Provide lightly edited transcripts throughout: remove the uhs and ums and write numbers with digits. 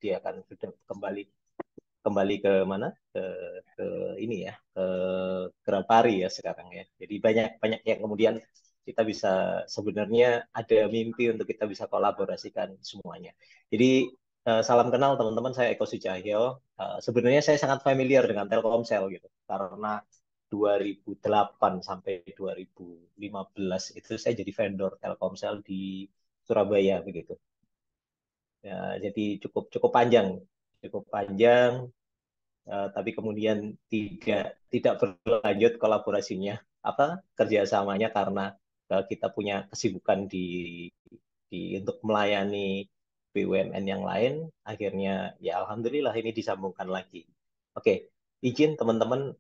dia kan sudah kembali ke mana, ke ini ya, ke Grapari ya sekarang ya. Jadi banyak yang kemudian kita bisa sebenarnya ada mimpi untuk kita bisa kolaborasikan semuanya. Jadi salam kenal teman-teman, saya Eko Sujahyo. Sebenarnya saya sangat familiar dengan Telkomsel gitu karena 2008 sampai 2015 itu saya jadi vendor Telkomsel di Surabaya begitu. Ya, jadi cukup panjang, tapi kemudian tidak berlanjut kolaborasinya apa kerjasamanya karena kita punya kesibukan untuk melayani BUMN yang lain, akhirnya ya alhamdulillah ini disambungkan lagi. Oke, izin teman-teman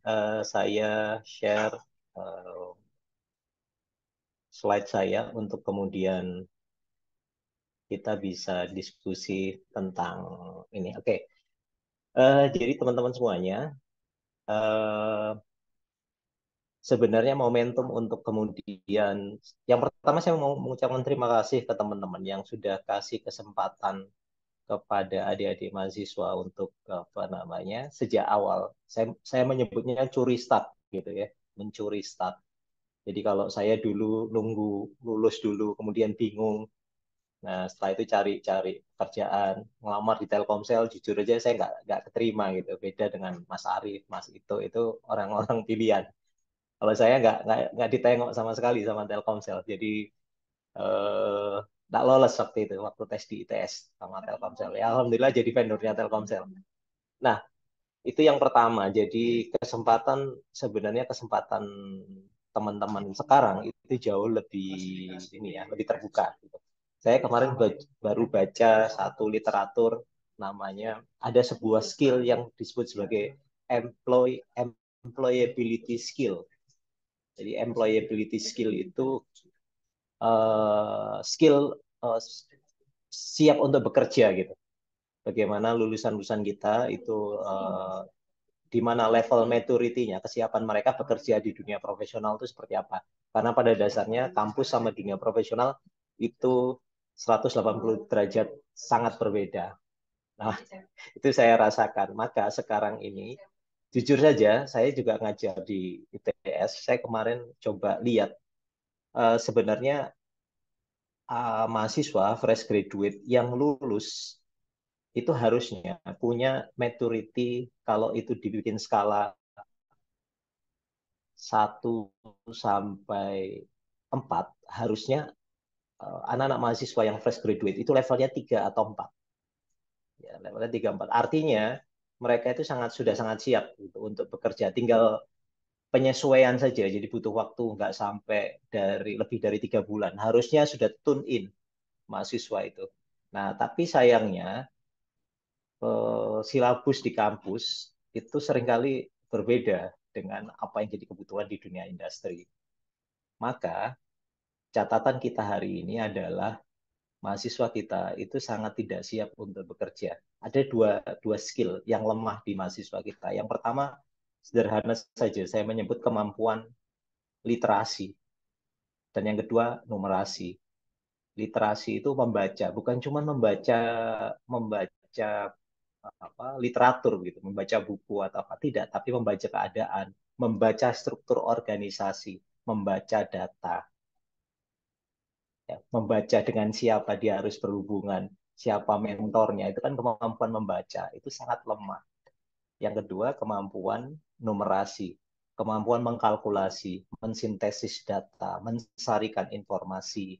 saya share slide saya untuk kemudian kita bisa diskusi tentang ini. Oke, jadi teman-teman semuanya, sebenarnya momentum untuk kemudian, yang pertama saya mau mengucapkan terima kasih ke teman-teman yang sudah kasih kesempatan kepada adik-adik mahasiswa untuk apa namanya sejak awal. Saya menyebutnya curi start gitu ya, mencuri start. Jadi kalau saya dulu nunggu lulus dulu, kemudian bingung. Nah, setelah itu cari-cari pekerjaan, ngelamar di Telkomsel, jujur aja saya nggak keterima gitu. Beda dengan Mas Arief, Mas itu orang-orang pilihan. Kalau saya nggak ditengok sama sekali sama Telkomsel. Jadi nggak lolos waktu itu, waktu tes di ITS sama Telkomsel. Ya, alhamdulillah jadi vendornya Telkomsel. Nah, itu yang pertama. Jadi sebenarnya kesempatan teman-teman sekarang itu jauh lebih ini ya, lebih terbuka. Gitu. Saya kemarin baru baca satu literatur namanya ada sebuah skill yang disebut sebagai employability skill. Jadi employability skill itu skill siap untuk bekerja gitu. Bagaimana lulusan-lulusan kita itu di mana level maturity-nya, kesiapan mereka bekerja di dunia profesional itu seperti apa. Karena pada dasarnya kampus sama dunia profesional itu 180 derajat sangat berbeda. Nah, itu saya rasakan. Maka sekarang ini, jujur saja, saya juga ngajar di ITS. Saya kemarin coba lihat, sebenarnya mahasiswa fresh graduate yang lulus itu harusnya punya maturity kalau itu dibikin skala 1 sampai 4, harusnya anak-anak mahasiswa yang fresh graduate itu levelnya 3 atau 4. Ya, levelnya 3 4. Artinya mereka itu sudah sangat siap gitu, untuk bekerja. Tinggal penyesuaian saja. Jadi butuh waktu nggak sampai lebih dari 3 bulan. Harusnya sudah tune in mahasiswa itu. Nah, tapi sayangnya silabus di kampus itu seringkali berbeda dengan apa yang jadi kebutuhan di dunia industri. Maka catatan kita hari ini adalah mahasiswa kita itu sangat tidak siap untuk bekerja. Ada dua skill yang lemah di mahasiswa kita. Yang pertama, sederhana saja, saya menyebut kemampuan literasi. Dan yang kedua, numerasi. Literasi itu membaca, bukan cuma membaca literatur gitu, membaca buku atau apa, tidak, tapi membaca keadaan, membaca struktur organisasi, membaca data, ya, membaca dengan siapa dia harus berhubungan, siapa mentornya, itu kan kemampuan membaca, itu sangat lemah. Yang kedua, kemampuan numerasi, kemampuan mengkalkulasi, mensintesis data, mensarikan informasi,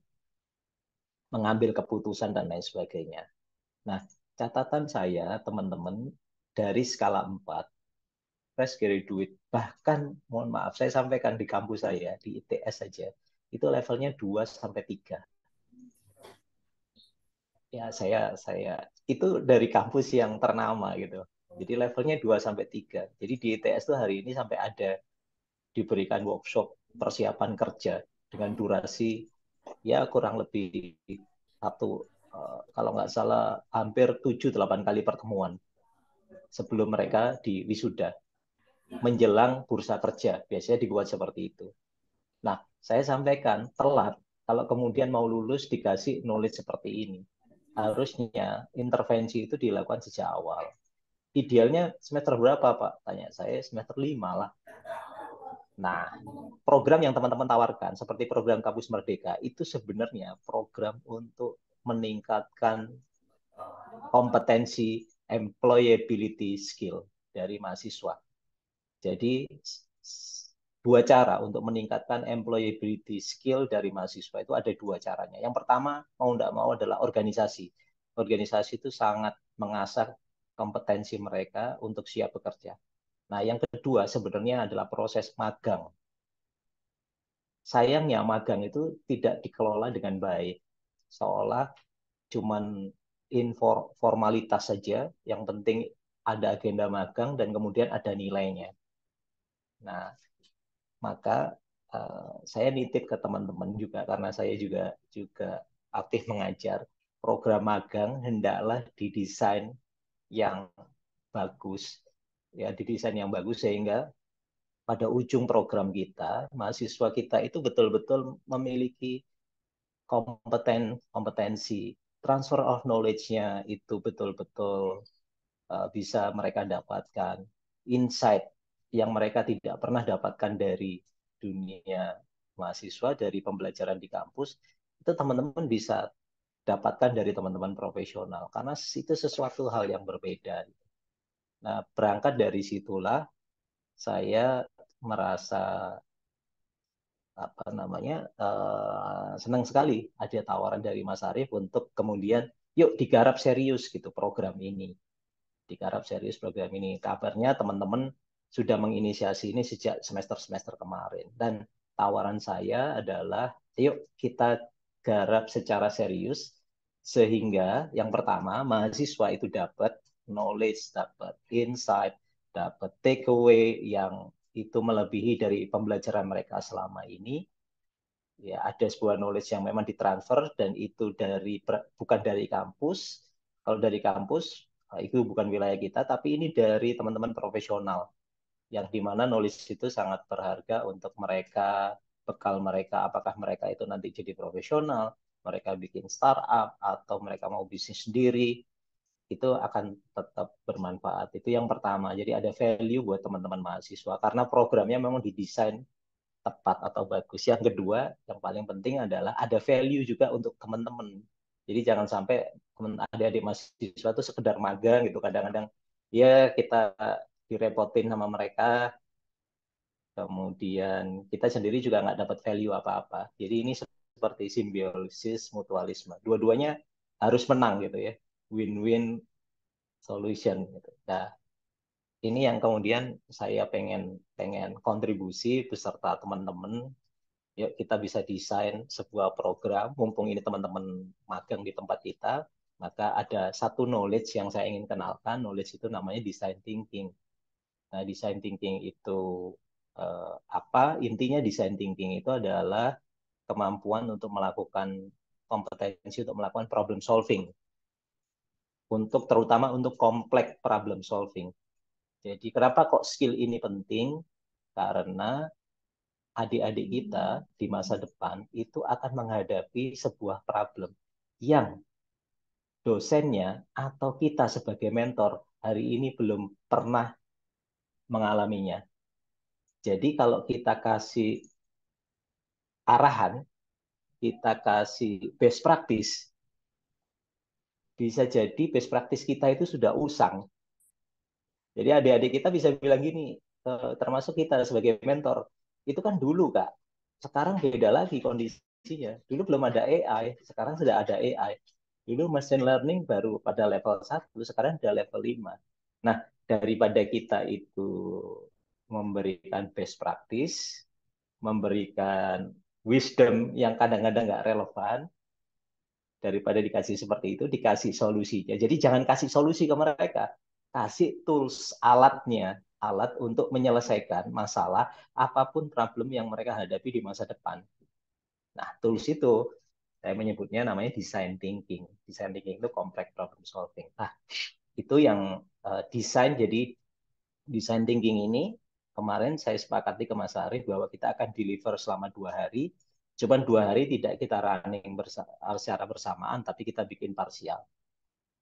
mengambil keputusan, dan lain sebagainya. Nah, catatan saya, teman-teman, dari skala 4, fresh graduate, bahkan, mohon maaf, saya sampaikan di kampus saya, di ITS saja, itu levelnya 2 sampai 3. Ya, saya itu dari kampus yang ternama gitu. Jadi levelnya 2 sampai 3. Jadi di ITS tuh hari ini sampai ada diberikan workshop persiapan kerja dengan durasi ya kurang lebih kalau nggak salah hampir 7-8 kali pertemuan sebelum mereka di wisuda menjelang bursa kerja. Biasanya dibuat seperti itu. Nah, saya sampaikan telat kalau kemudian mau lulus dikasih knowledge seperti ini. harusnya intervensi itu dilakukan sejak awal. Idealnya semester berapa, Pak? Tanya saya, semester 5 lah. Nah, program yang teman-teman tawarkan, seperti program Kampus Merdeka, itu sebenarnya program untuk meningkatkan kompetensi employability skill dari mahasiswa. Jadi, dua cara untuk meningkatkan employability skill dari mahasiswa itu ada dua caranya. Yang pertama, mau tidak mau adalah organisasi. Organisasi itu sangat mengasah kompetensi mereka untuk siap bekerja. Nah, yang kedua sebenarnya adalah proses magang. Sayangnya magang itu tidak dikelola dengan baik. Seolah cuman formalitas saja, yang penting ada agenda magang dan kemudian ada nilainya. Nah, maka saya nitip ke teman-teman juga karena saya juga aktif mengajar. Program magang hendaklah didesain yang bagus, ya didesain yang bagus sehingga pada ujung program kita, mahasiswa kita itu betul-betul memiliki kompetensi, transfer of knowledge-nya itu betul-betul bisa mereka dapatkan, insight yang mereka tidak pernah dapatkan dari dunia mahasiswa, dari pembelajaran di kampus, itu teman-teman bisa dapatkan dari teman-teman profesional, karena itu sesuatu hal yang berbeda. Nah, berangkat dari situlah saya merasa senang sekali ada tawaran dari Mas Arief untuk kemudian yuk digarap serius gitu program ini, digarap serius program ini. Kabarnya teman-teman sudah menginisiasi ini sejak semester-semester kemarin dan tawaran saya adalah yuk kita garap secara serius sehingga yang pertama mahasiswa itu dapat knowledge, dapat insight, dapat takeaway yang itu melebihi dari pembelajaran mereka selama ini. Ya, ada sebuah knowledge yang memang ditransfer dan itu bukan dari kampus. Kalau dari kampus itu bukan wilayah kita, tapi ini dari teman-teman profesional yang dimana knowledge itu sangat berharga untuk mereka, bekal mereka, apakah mereka itu nanti jadi profesional, mereka bikin startup atau mereka mau bisnis sendiri, itu akan tetap bermanfaat. Itu yang pertama. Jadi ada value buat teman-teman mahasiswa karena programnya memang didesain tepat atau bagus. Yang kedua, yang paling penting adalah ada value juga untuk teman-teman. Jadi jangan sampai adik-adik mahasiswa itu sekedar magang gitu. Kadang-kadang ya kita direpotin sama mereka, kemudian kita sendiri juga nggak dapat value apa-apa. Jadi ini seperti simbiosis mutualisme. Dua-duanya harus menang gitu ya. Win-win solution gitu. Nah, ini yang kemudian saya pengen pengen kontribusi beserta teman-teman. Yuk kita bisa desain sebuah program, mumpung ini teman-teman magang di tempat kita, maka ada satu knowledge yang saya ingin kenalkan, knowledge itu namanya design thinking. Nah, design thinking itu apa? Intinya design thinking itu adalah kemampuan untuk melakukan kompetensi untuk melakukan problem solving, untuk terutama untuk kompleks problem solving. Jadi kenapa kok skill ini penting? Karena adik-adik kita di masa depan itu akan menghadapi sebuah problem yang dosennya atau kita sebagai mentor hari ini belum pernah mengalaminya. Jadi kalau kita kasih arahan, kita kasih best practice, bisa jadi best practice kita itu sudah usang. Jadi adik-adik kita bisa bilang gini, termasuk kita sebagai mentor, itu kan dulu Kak, sekarang beda lagi kondisinya. Dulu belum ada AI, sekarang sudah ada AI. Dulu machine learning baru pada level 1, sekarang sudah level 5. Nah, daripada kita itu memberikan best practice, memberikan wisdom yang kadang-kadang nggak relevan, daripada dikasih seperti itu, dikasih solusinya. Jadi jangan kasih solusi ke mereka, kasih tools, alatnya, alat untuk menyelesaikan masalah apapun problem yang mereka hadapi di masa depan. Nah, tools itu saya menyebutnya namanya design thinking. Design thinking itu complex problem solving. Nah, itu yang desain. Jadi design thinking ini kemarin saya sepakati ke Mas Arief bahwa kita akan deliver selama 2 hari. Cuman 2 hari tidak kita running secara bersamaan, tapi kita bikin parsial.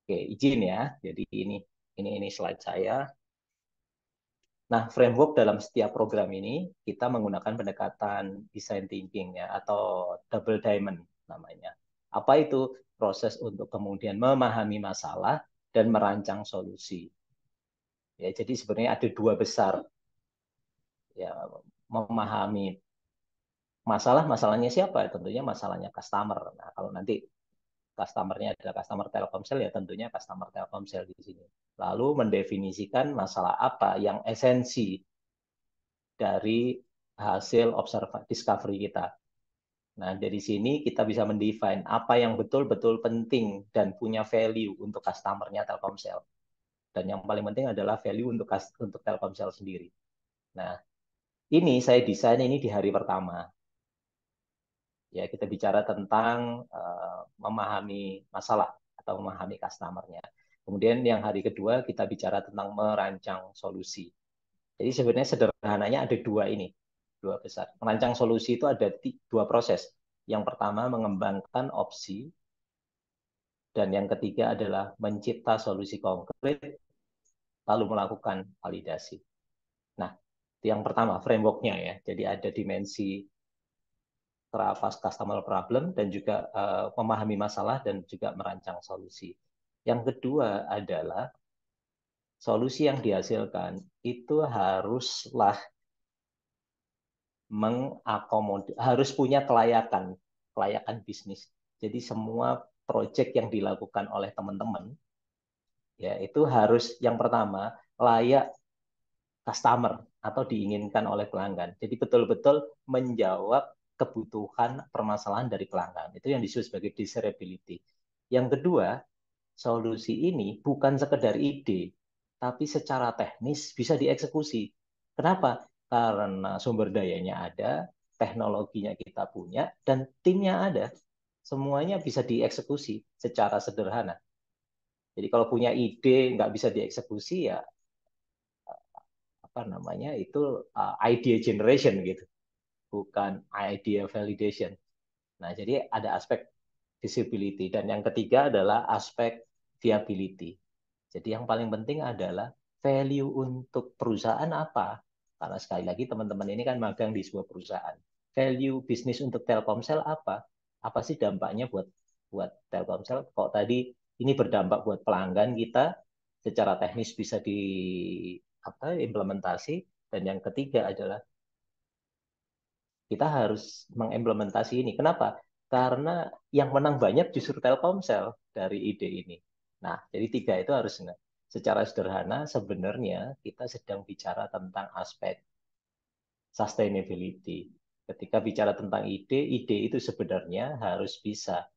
Oke, izin ya. Jadi ini slide saya. Nah, framework dalam setiap program ini kita menggunakan pendekatan design thinking ya, atau double diamond namanya. Apa itu? Proses untuk kemudian memahami masalah dan merancang solusi. Ya, jadi sebenarnya ada dua besar ya, memahami masalahnya siapa? Tentunya masalahnya customer. Nah, kalau nanti customernya adalah customer Telkomsel, ya tentunya customer Telkomsel di sini. Lalu mendefinisikan masalah apa yang esensi dari hasil discovery kita. Nah, dari sini kita bisa mendefine apa yang betul-betul penting dan punya value untuk customernya Telkomsel. Dan yang paling penting adalah value untuk Telkomsel sendiri. Nah, ini saya desain ini di hari pertama. Ya, kita bicara tentang memahami masalah atau memahami customernya. Kemudian yang hari kedua kita bicara tentang merancang solusi. Jadi sebenarnya sederhananya ada dua ini, dua besar. Merancang solusi itu ada dua proses. Yang pertama mengembangkan opsi, dan yang ketiga adalah mencipta solusi konkret, lalu melakukan validasi. Nah, yang pertama frameworknya ya. Jadi ada dimensi customer problem dan juga memahami masalah dan juga merancang solusi. Yang kedua adalah solusi yang dihasilkan itu haruslah harus punya kelayakan bisnis. Jadi semua proyek yang dilakukan oleh teman-teman ya itu harus yang pertama layak customer atau diinginkan oleh pelanggan. Jadi betul-betul menjawab kebutuhan permasalahan dari pelanggan. Itu yang disebut sebagai desirability. Yang kedua, solusi ini bukan sekedar ide, tapi secara teknis bisa dieksekusi. Kenapa? Karena sumber dayanya ada, teknologinya kita punya, dan timnya ada. Semuanya bisa dieksekusi secara sederhana. Jadi kalau punya ide nggak bisa dieksekusi ya apa namanya itu idea generation gitu, bukan idea validation. Nah, jadi ada aspek visibility dan yang ketiga adalah aspek viability. Jadi yang paling penting adalah value untuk perusahaan apa? Karena sekali lagi teman-teman ini kan magang di sebuah perusahaan. Value bisnis untuk Telkomsel apa? Apa sih dampaknya buat buat Telkomsel? Kok tadi ini berdampak buat pelanggan kita secara teknis bisa di implementasi, dan yang ketiga adalah kita harus mengimplementasi ini. Kenapa? Karena yang menang banyak justru Telkomsel dari ide ini. Nah, jadi tiga itu harus secara sederhana sebenarnya kita sedang bicara tentang aspek sustainability. Ketika bicara tentang ide itu sebenarnya harus bisa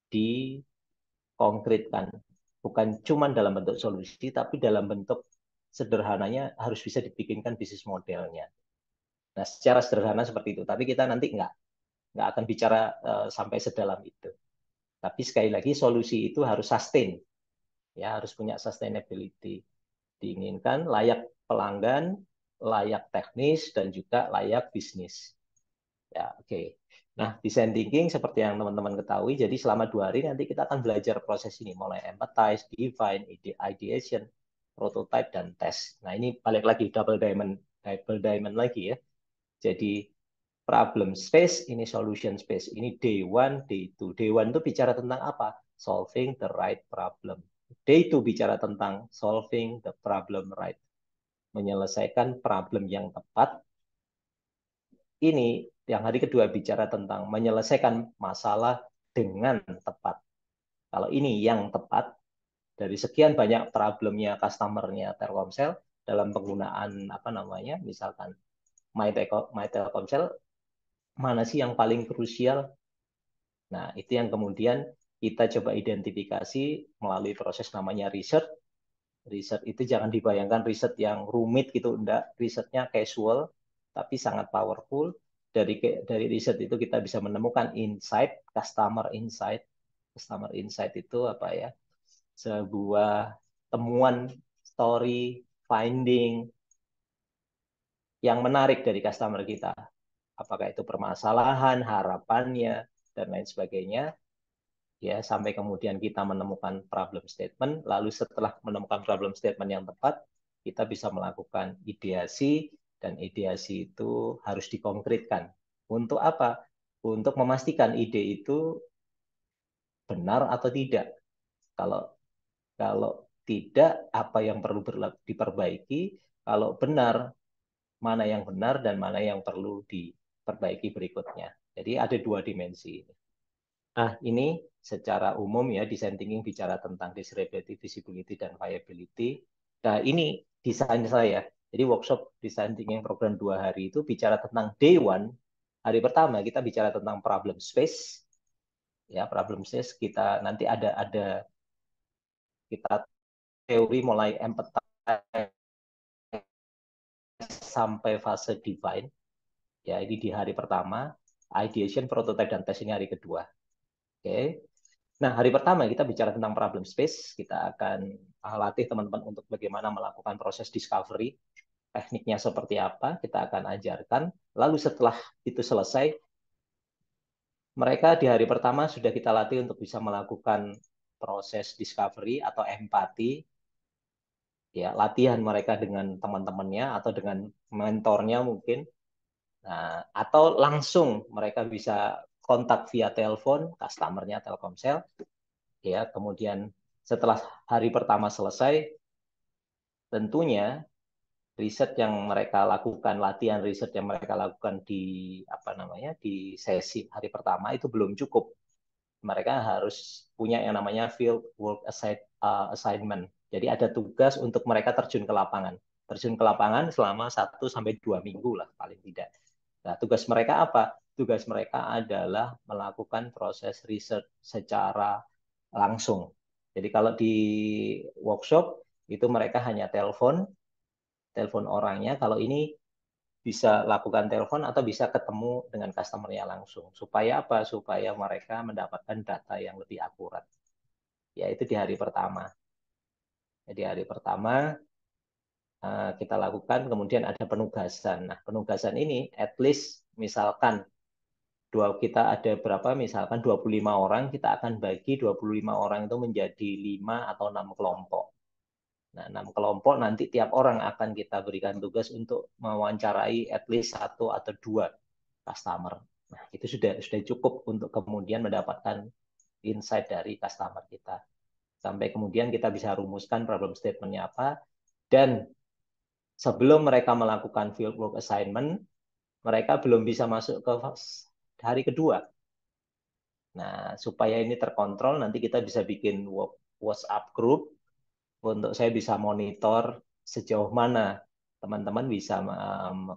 dikonkretkan. Bukan cuma dalam bentuk solusi, tapi dalam bentuk sederhananya harus bisa dibikinkan bisnis modelnya. Nah, secara sederhana seperti itu. Tapi kita nanti nggak akan bicara sampai sedalam itu. Tapi sekali lagi solusi itu harus sustain, ya harus punya sustainability. Diinginkan layak pelanggan, layak teknis, dan juga layak bisnis. Ya, oke. Okay. Nah, design thinking seperti yang teman-teman ketahui, jadi selama 2 hari nanti kita akan belajar proses ini, mulai empathize, define, ideation, prototype, dan test. Nah, ini balik lagi double diamond lagi ya. Jadi problem space, ini solution space. Ini day one, day two. Day one itu bicara tentang apa? Solving the right problem. Day two bicara tentang solving the problem right. Menyelesaikan problem yang tepat. Ini yang hari kedua bicara tentang menyelesaikan masalah dengan tepat. Kalau ini yang tepat, dari sekian banyak problemnya customer-nya Telkomsel dalam penggunaan apa namanya, misalkan My Telkomsel, mana sih yang paling krusial? Nah, itu yang kemudian kita coba identifikasi melalui proses namanya riset. Riset itu jangan dibayangkan riset yang rumit gitu, enggak. Risetnya casual, tapi sangat powerful. Dari riset itu kita bisa menemukan insight, customer insight. Customer insight itu apa ya? Sebuah temuan, story, finding yang menarik dari customer kita. apakah itu permasalahan, harapannya, dan lain sebagainya. Ya, sampai kemudian kita menemukan problem statement, lalu setelah menemukan problem statement yang tepat, kita bisa melakukan ideasi, dan ideasi itu harus dikonkretkan. Untuk apa? Untuk memastikan ide itu benar atau tidak. Kalau kalau tidak, apa yang perlu diperbaiki? Kalau benar, mana yang benar dan mana yang perlu diperbaiki berikutnya. Jadi ada dua dimensi. Nah, ini secara umum ya, design thinking bicara tentang desirability, visibility, dan viability. Nah, ini desain saya. Jadi workshop design thinking program 2 hari itu bicara tentang day one. Hari pertama kita bicara tentang problem space. Ya, problem space kita nanti ada kita teori mulai empathize sampai fase define. Ya, ini di hari pertama. Ideation, prototype, dan test ini hari kedua. Oke. Nah, hari pertama kita bicara tentang problem space. Kita akan latih teman-teman untuk bagaimana melakukan proses discovery. Tekniknya seperti apa, kita akan ajarkan. Lalu setelah itu selesai, mereka di hari pertama sudah kita latih untuk bisa melakukan proses discovery atau empati. Ya, latihan mereka dengan teman-temannya atau dengan mentornya mungkin. Nah, atau langsung mereka bisa kontak via telepon, customernya Telkomsel. Ya, kemudian setelah hari pertama selesai, tentunya riset yang mereka lakukan, latihan riset yang mereka lakukan di apa namanya di sesi hari pertama itu belum cukup. Mereka harus punya yang namanya field work assignment. Jadi ada tugas untuk mereka terjun ke lapangan. Terjun ke lapangan selama 1 sampai 2 minggu lah paling tidak. Nah, tugas mereka apa? Tugas mereka adalah melakukan proses riset secara langsung. Jadi kalau di workshop itu mereka hanya telepon orangnya. Kalau ini bisa lakukan telepon atau bisa ketemu dengan customer-nya langsung. Supaya apa? Supaya mereka mendapatkan data yang lebih akurat. Yaitu di hari pertama. Jadi hari pertama kita lakukan, kemudian ada penugasan. Nah, penugasan ini at least misalkan kita ada berapa, misalkan 25 orang, kita akan bagi 25 orang itu menjadi 5 atau 6 kelompok. Nah, 6 kelompok nanti tiap orang akan kita berikan tugas untuk mewawancarai at least 1 atau 2 customer. Nah, itu sudah cukup untuk kemudian mendapatkan insight dari customer kita. Sampai kemudian kita bisa rumuskan problem statement-nya apa. Dan sebelum mereka melakukan field work assignment, mereka belum bisa masuk ke hari kedua. Nah, supaya ini terkontrol, nanti kita bisa bikin WhatsApp group untuk saya bisa monitor sejauh mana teman-teman bisa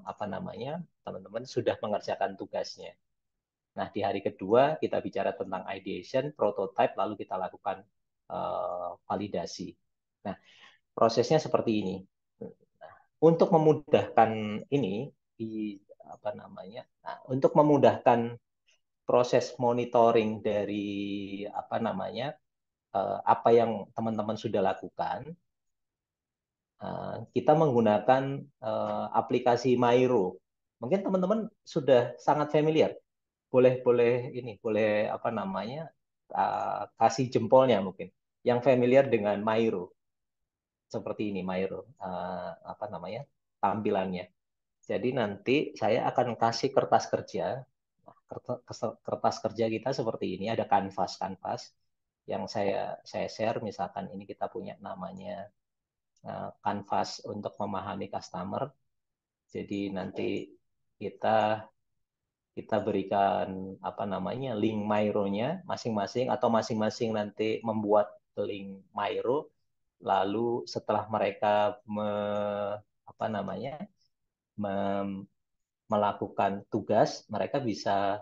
apa namanya, teman-teman sudah mengerjakan tugasnya. Nah, di hari kedua kita bicara tentang ideation, prototype, lalu kita lakukan validasi. Nah, prosesnya seperti ini. Nah, untuk memudahkan ini di apa namanya? Nah, untuk memudahkan proses monitoring dari apa namanya? Apa yang teman-teman sudah lakukan, kita menggunakan aplikasi Mairo. Mungkin teman-teman sudah sangat familiar. Boleh ini, boleh apa namanya, kasih jempolnya mungkin. Yang familiar dengan Mairo, seperti ini Mairo, apa namanya, tampilannya. Jadi nanti saya akan kasih kertas kerja. Nah, kertas kerja kita seperti ini, ada kanvas yang saya share. Misalkan ini kita punya namanya kanvas untuk memahami customer. Jadi nanti kita kita berikan apa namanya link Mairo-nya masing-masing, atau masing-masing nanti membuat link Mairo. Lalu setelah mereka apa namanya melakukan tugas, mereka bisa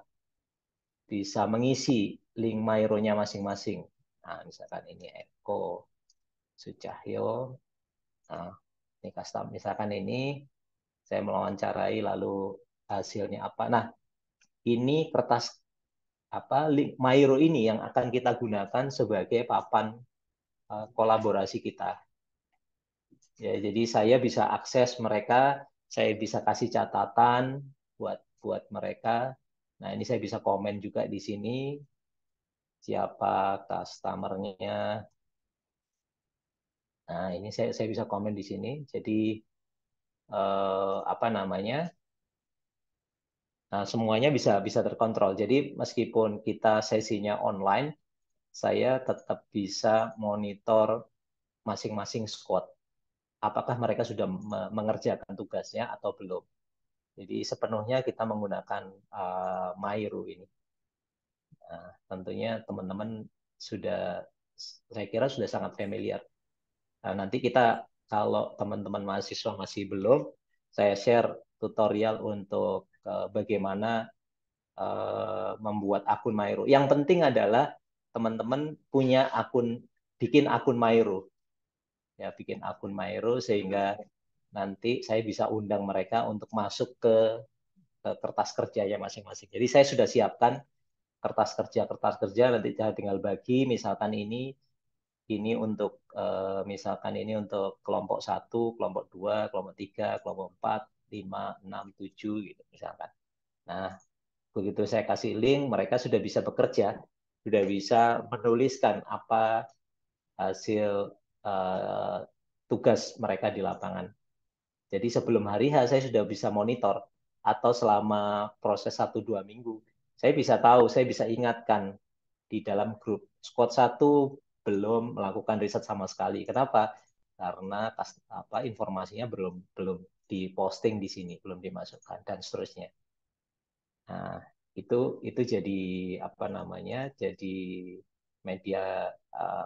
bisa mengisi link Mairo-nya masing-masing. Nah, misalkan ini Eko Sucahyo. Nah, ini custom. Misalkan ini saya mewawancarai lalu hasilnya apa. Nah, ini kertas apa link Mairo ini yang akan kita gunakan sebagai papan kolaborasi kita. Ya, jadi saya bisa akses mereka, saya bisa kasih catatan buat buat mereka. Nah, ini saya bisa komen juga di sini siapa customernya. Nah, ini saya bisa komen di sini. Jadi apa namanya? Nah, semuanya bisa bisa terkontrol. Jadi meskipun kita sesinya online, saya tetap bisa monitor masing-masing squad. Apakah mereka sudah mengerjakan tugasnya atau belum. Jadi sepenuhnya kita menggunakan Myro ini. Nah, tentunya teman-teman sudah, saya kira sudah sangat familiar. Nah, nanti kita, kalau teman-teman mahasiswa masih belum, saya share tutorial untuk bagaimana membuat akun Myro. Yang penting adalah teman-teman punya akun, bikin akun Myro. Ya, bikin akun Myro sehingga nanti saya bisa undang mereka untuk masuk ke kertas kerjanya masing-masing. Jadi saya sudah siapkan kertas kerja nanti saya tinggal bagi, misalkan ini untuk misalkan ini untuk kelompok 1, kelompok 2, kelompok 3, kelompok 4, 5, 6, 7 gitu misalkan. Nah, begitu saya kasih link, mereka sudah bisa bekerja, sudah bisa menuliskan apa hasil tugas mereka di lapangan. Jadi sebelum hari H saya sudah bisa monitor, atau selama proses 1-2 minggu saya bisa tahu, saya bisa ingatkan di dalam grup squad 1 belum melakukan riset sama sekali. Kenapa? Karena informasinya belum belum diposting di sini, belum dimasukkan dan seterusnya. Nah, itu jadi apa namanya? Jadi media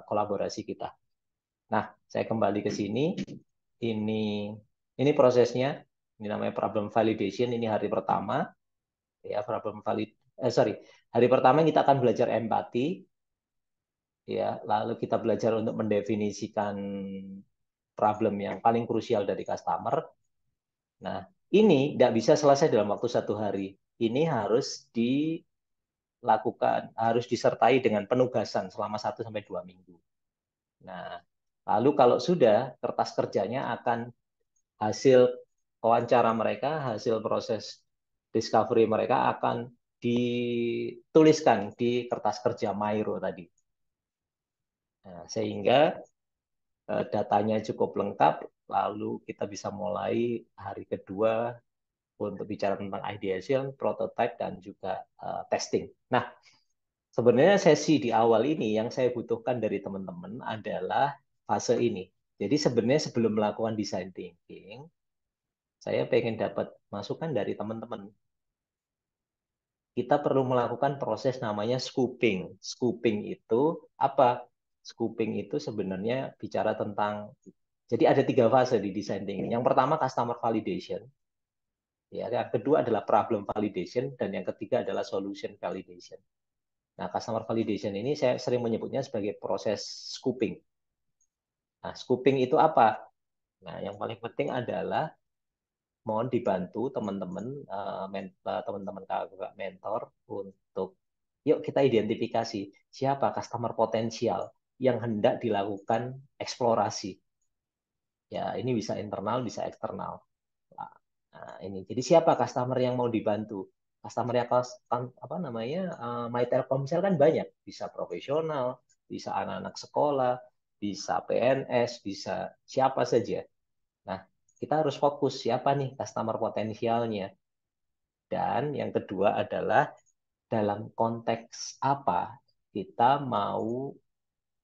kolaborasi kita. Nah, saya kembali ke sini. Ini prosesnya. Ini namanya problem validation. Ini hari pertama. Ya, sorry. Hari pertama kita akan belajar empati. Ya, lalu kita belajar untuk mendefinisikan problem yang paling krusial dari customer. Nah, ini tidak bisa selesai dalam waktu 1 hari. Ini harus disertai dengan penugasan selama 1-2 minggu. Nah, lalu kalau sudah, kertas kerjanya akan hasil wawancara mereka, hasil proses discovery mereka akan dituliskan di kertas kerja Myro tadi. Nah, sehingga datanya cukup lengkap, lalu kita bisa mulai hari kedua untuk bicara tentang ideation, prototype, dan juga testing. Nah, sebenarnya sesi di awal ini yang saya butuhkan dari teman-teman adalah fase ini. Jadi sebenarnya sebelum melakukan design thinking, saya pengen dapat masukan dari teman-teman. Kita perlu melakukan proses namanya scooping. Scooping itu apa? Scooping itu sebenarnya bicara tentang, jadi ada 3 fase di design thinking. Yang pertama customer validation, ya. Yang kedua adalah problem validation, dan yang ketiga adalah solution validation. Nah, customer validation ini saya sering menyebutnya sebagai proses scooping. Nah, scooping itu apa? Nah, yang paling penting adalah mohon dibantu teman-teman, teman-teman kakak mentor untuk yuk kita identifikasi siapa customer potensial yang hendak dilakukan eksplorasi. Ya, ini bisa internal, bisa eksternal. Nah, ini. Jadi siapa customer yang mau dibantu? Customer yang apa namanya? My Telkomsel kan banyak, bisa profesional, bisa anak-anak sekolah, bisa PNS, bisa siapa saja. Nah, kita harus fokus siapa nih customer potensialnya. Dan yang kedua adalah dalam konteks apa kita mau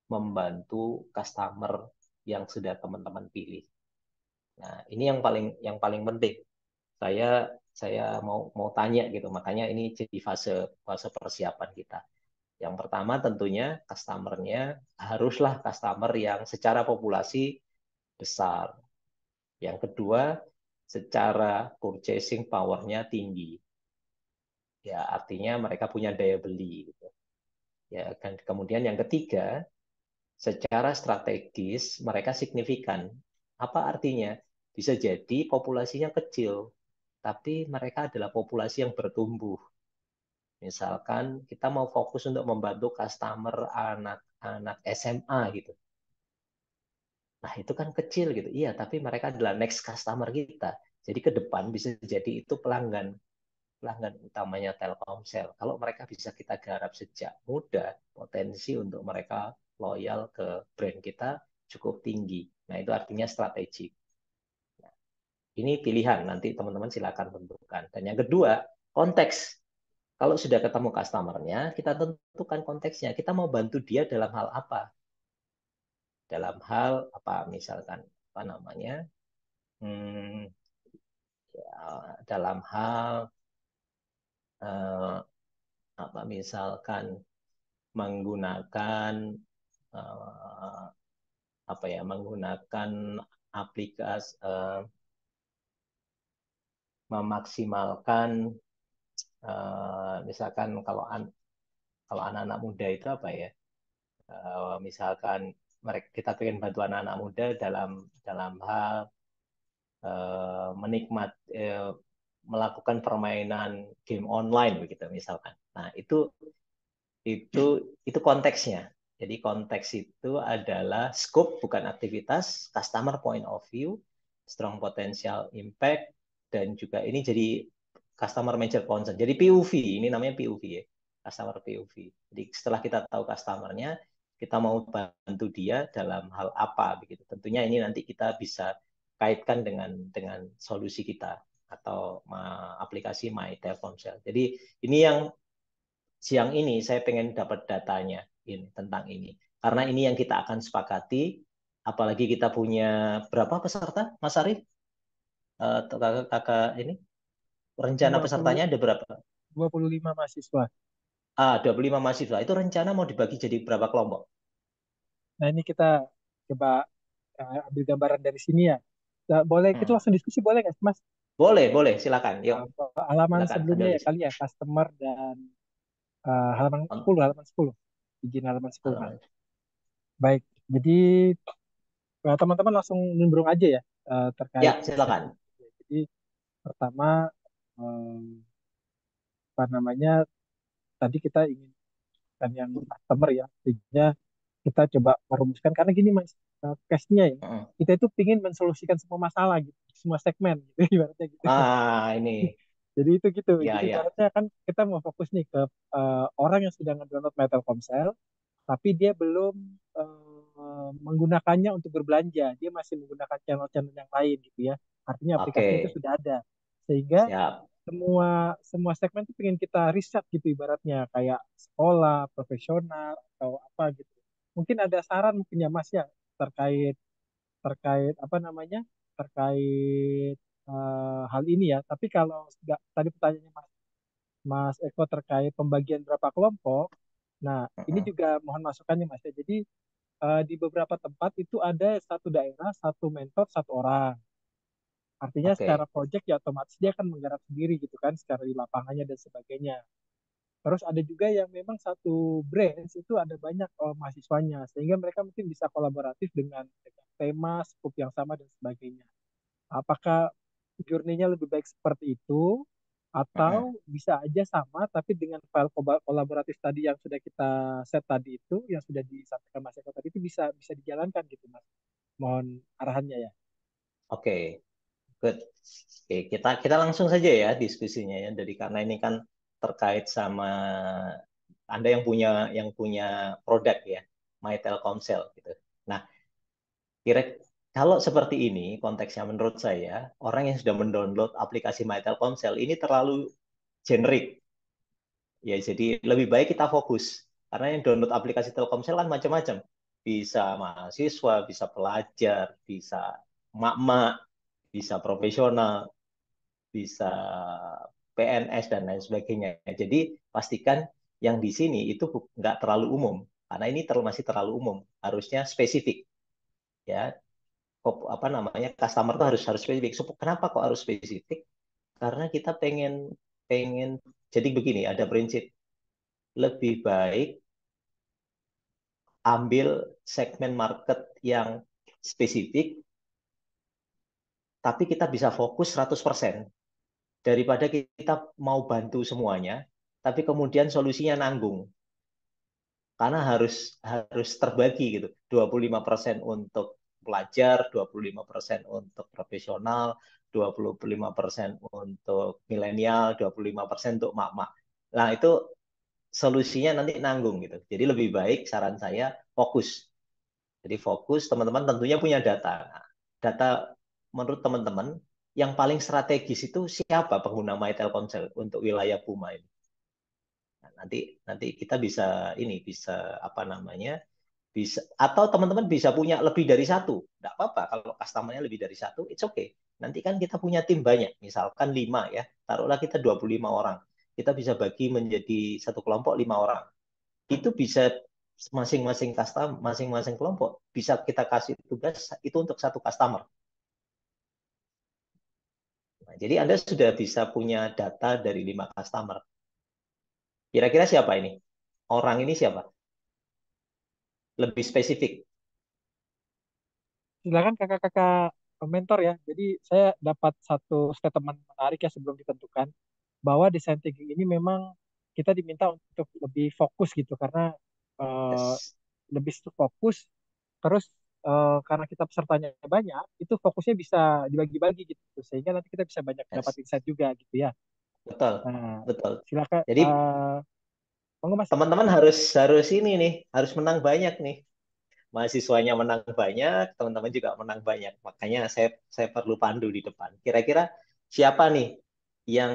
membantu customer yang sudah teman-teman pilih. Nah, ini yang paling penting. Saya saya mau tanya gitu. Makanya ini jadi fase fase persiapan kita. Yang pertama tentunya customernya haruslah customer yang secara populasi besar. Yang kedua, secara purchasing power-nya tinggi. Ya, artinya mereka punya daya beli. Gitu. Ya, dan kemudian yang ketiga, secara strategis mereka signifikan. Apa artinya? Bisa jadi populasinya kecil, tapi mereka adalah populasi yang bertumbuh. Misalkan kita mau fokus untuk membantu customer anak-anak SMA gitu. Nah, itu kan kecil gitu. Iya, tapi mereka adalah next customer kita. Jadi ke depan bisa jadi itu pelanggan. pelanggan utamanya Telkomsel. Kalau mereka bisa kita garap sejak muda, potensi untuk mereka loyal ke brand kita cukup tinggi. Nah, itu artinya strategi. Nah, ini pilihan, nanti teman-teman silakan tentukan. Dan yang kedua, konteks. Kalau sudah ketemu customer-nya, kita tentukan konteksnya. Kita mau bantu dia dalam hal apa? Dalam hal apa? Misalkan apa namanya? Hmm, dalam hal eh, apa? Misalkan menggunakan eh, apa ya? Menggunakan aplikasi memaksimalkan misalkan kalau anak-anak muda itu apa ya? Misalkan mereka kita pengen bantu anak-anak muda dalam dalam hal menikmat melakukan permainan game online begitu misalkan. Nah, itu itu konteksnya. Jadi konteks itu adalah scope bukan aktivitas, customer point of view, strong potential impact, dan juga ini jadi customer major concern. Jadi POV, ini namanya POV ya, customer POV. Jadi setelah kita tahu customernya, kita mau bantu dia dalam hal apa begitu. Tentunya ini nanti kita bisa kaitkan dengan solusi kita atau aplikasi My Telkomsel. Jadi ini yang siang ini saya pengen dapat datanya ini tentang ini. Karena ini yang kita akan sepakati, apalagi kita punya berapa peserta, Mas Arif? Kakak ini rencana dua puluh pesertanya ada berapa? 25 mahasiswa. 25 mahasiswa. Itu rencana mau dibagi jadi berapa kelompok? Nah, ini kita coba ambil gambaran dari sini ya. Nah, boleh kita Hmm. langsung diskusi boleh nggak, Mas? Boleh, boleh, silakan. Yuk, Halaman silakan sebelumnya ambil ya di sini. kali ya, customer dan halaman 10, izin halaman 10 Mas. Baik, jadi teman-teman langsung nimbrung aja ya terkait Ya, segmen. silakan. Jadi pertama apa namanya tadi kita ingin kan yang customer ya, sehingga kita coba merumuskan karena gini Mas, case-nya ya Hmm. kita itu ingin mensolusikan semua masalah gitu, semua segmen gitu ibaratnya gitu. Ini, Jadi itu gitu. ya, Jadi ya. ibaratnya kan kita mau fokus nih ke orang yang sudah nge-download My Telkomsel, tapi dia belum menggunakannya untuk berbelanja. Dia masih menggunakan channel-channel yang lain gitu ya. Artinya aplikasinya itu Oke, sudah ada. Sehingga siap. semua semua segmen itu pengen kita riset gitu ibaratnya kayak sekolah, profesional atau apa gitu. Mungkin ada saran mungkin ya Mas ya terkait terkait apa namanya? Terkait hal ini ya. Tapi kalau nggak tadi pertanyaannya Mas Mas Eko terkait pembagian berapa kelompok. Nah, ini Hmm. juga mohon masukannya Mas ya. Jadi di beberapa tempat itu ada satu daerah, satu mentor, satu orang. Artinya secara Oke, project ya otomatis dia akan menggarap sendiri gitu kan, secara di lapangannya dan sebagainya. Terus ada juga yang memang satu branch itu ada banyak mahasiswanya, sehingga mereka mungkin bisa kolaboratif dengan tema, scope yang sama dan sebagainya. Apakah journey-nya lebih baik seperti itu, hmm. atau bisa aja sama, tapi dengan file kolaboratif tadi yang sudah kita set tadi itu, yang sudah disampaikan Mas Eko tadi itu bisa bisa dijalankan gitu Mas. Mohon arahannya ya. Oke. Good. Oke, kita kita langsung saja ya diskusinya ya. Jadi karena ini kan terkait sama Anda yang punya produk ya, My Telkomsel gitu. Nah, kira kalau seperti ini konteksnya menurut saya, orang yang sudah mendownload aplikasi My Telkomsel ini terlalu generik. Ya, jadi lebih baik kita fokus. Karena yang download aplikasi Telkomsel kan macam-macam. Bisa mahasiswa, bisa pelajar, bisa mak-mak, bisa profesional, bisa PNS dan lain sebagainya. Jadi pastikan yang di sini itu nggak terlalu umum karena ini masih terlalu umum. Harusnya spesifik ya. Apa namanya customer tuh harus spesifik. Kenapa kok harus spesifik? Karena kita pengen pengen jadi begini ada prinsip lebih baik ambil segmen market yang spesifik tapi kita bisa fokus 100% daripada kita mau bantu semuanya tapi kemudian solusinya nanggung karena harus harus terbagi gitu. 25% untuk pelajar, 25% untuk profesional, 25% untuk milenial, 25% untuk mak-mak. Nah, itu solusinya nanti nanggung gitu. Jadi lebih baik saran saya fokus. Jadi fokus, teman-teman tentunya punya data. Nah, data menurut teman-teman yang paling strategis itu siapa pengguna My Telkomsel untuk wilayah Puma ini? Nah, nanti kita bisa ini bisa apa namanya? Bisa atau teman-teman bisa punya lebih dari satu. Tidak apa-apa kalau customer-nya lebih dari satu, it's okay. Nanti kan kita punya tim banyak, misalkan 5 ya. Taruhlah kita 25 orang. Kita bisa bagi menjadi satu kelompok 5 orang. Itu bisa masing-masing customer, masing-masing kelompok bisa kita kasih tugas itu untuk satu customer. Nah, jadi Anda sudah bisa punya data dari 5 customer. Kira-kira siapa ini? Orang ini siapa? Lebih spesifik. Silakan kakak-kakak mentor ya. Jadi saya dapat satu statement menarik ya sebelum ditentukan bahwa design thinking ini memang kita diminta untuk lebih fokus gitu karena eh, Yes. lebih fokus terus karena kita pesertanya banyak itu fokusnya bisa dibagi-bagi gitu sehingga nanti kita bisa banyak dapat Yes. insight juga gitu ya. Betul. Nah, Betul. silakan Jadi monggo Mas. teman-teman harus harus ini nih, harus menang banyak nih. Mahasiswanya menang banyak, teman-teman juga menang banyak. Makanya saya perlu pandu di depan. Kira-kira siapa nih yang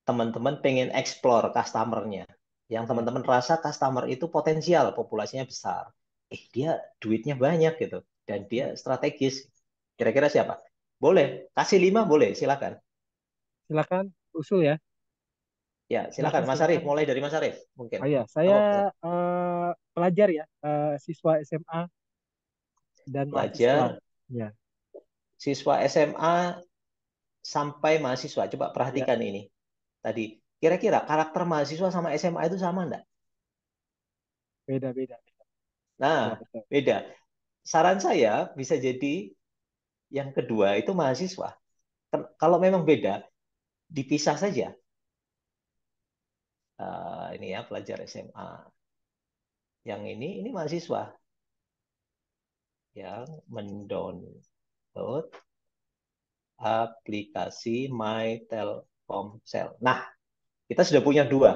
teman-teman pengen explore customer-nya? Yang Ya. teman-teman rasa customer itu potensial, populasinya besar. Dia duitnya banyak gitu. Dan dia strategis. Kira-kira siapa? Boleh. Kasih 5 boleh, silakan. Silakan usul ya. Ya, silakan Silakan Mas Arif. silakan. Mulai dari Mas Arif, mungkin. Oh ya, saya Apa pelajar ya, siswa SMA dan mahasiswa. pelajar, Ya, siswa SMA sampai mahasiswa? Coba ya, perhatikan ini. Tadi, kira-kira karakter mahasiswa sama SMA itu sama enggak? beda-beda. Nah, Ya, betul. beda. Saran saya bisa jadi yang kedua itu mahasiswa. Kalau memang beda, dipisah saja. Ini ya pelajar SMA. Yang ini mahasiswa yang mendownload aplikasi My Telkomsel. Nah, kita sudah punya dua